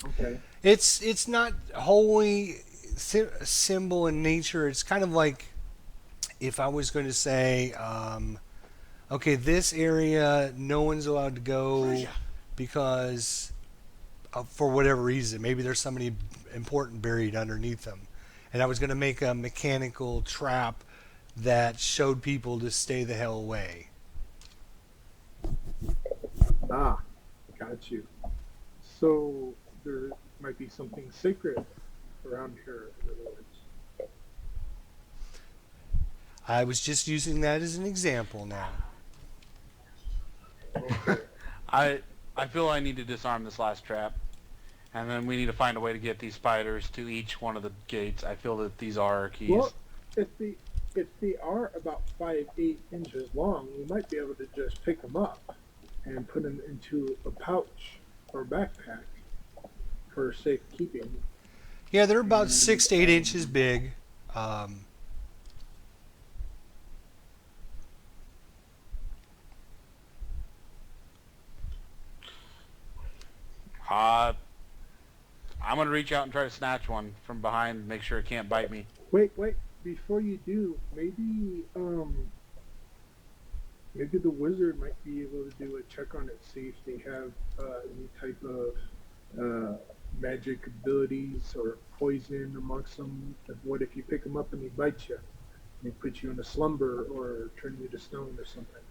okay. It's not wholly symbol in nature. It's kind of like if I was going to say, okay, this area no one's allowed to go because for whatever reason, maybe there's somebody important buried underneath them, and I was going to make a mechanical trap that showed people to stay the hell away. Ah, got you. So there might be something sacred around here. In other words. I was just using that as an example now. Okay. I feel I need to disarm this last trap, and then we need to find a way to get these spiders to each one of the gates. I feel that these are our keys. Well, if they are about 5-8 inches long, we might be able to just pick them up and put them into a pouch or backpack for safekeeping. Yeah, they're about And 6 to 8 inches big. I'm gonna reach out and try to snatch one from behind and make sure it can't bite me. wait, before you do, maybe the wizard might be able to do a check on it, see if they have any type of magic abilities or poison amongst them. What if you pick them up and they bite you? They put you in a slumber or turn you to stone or something.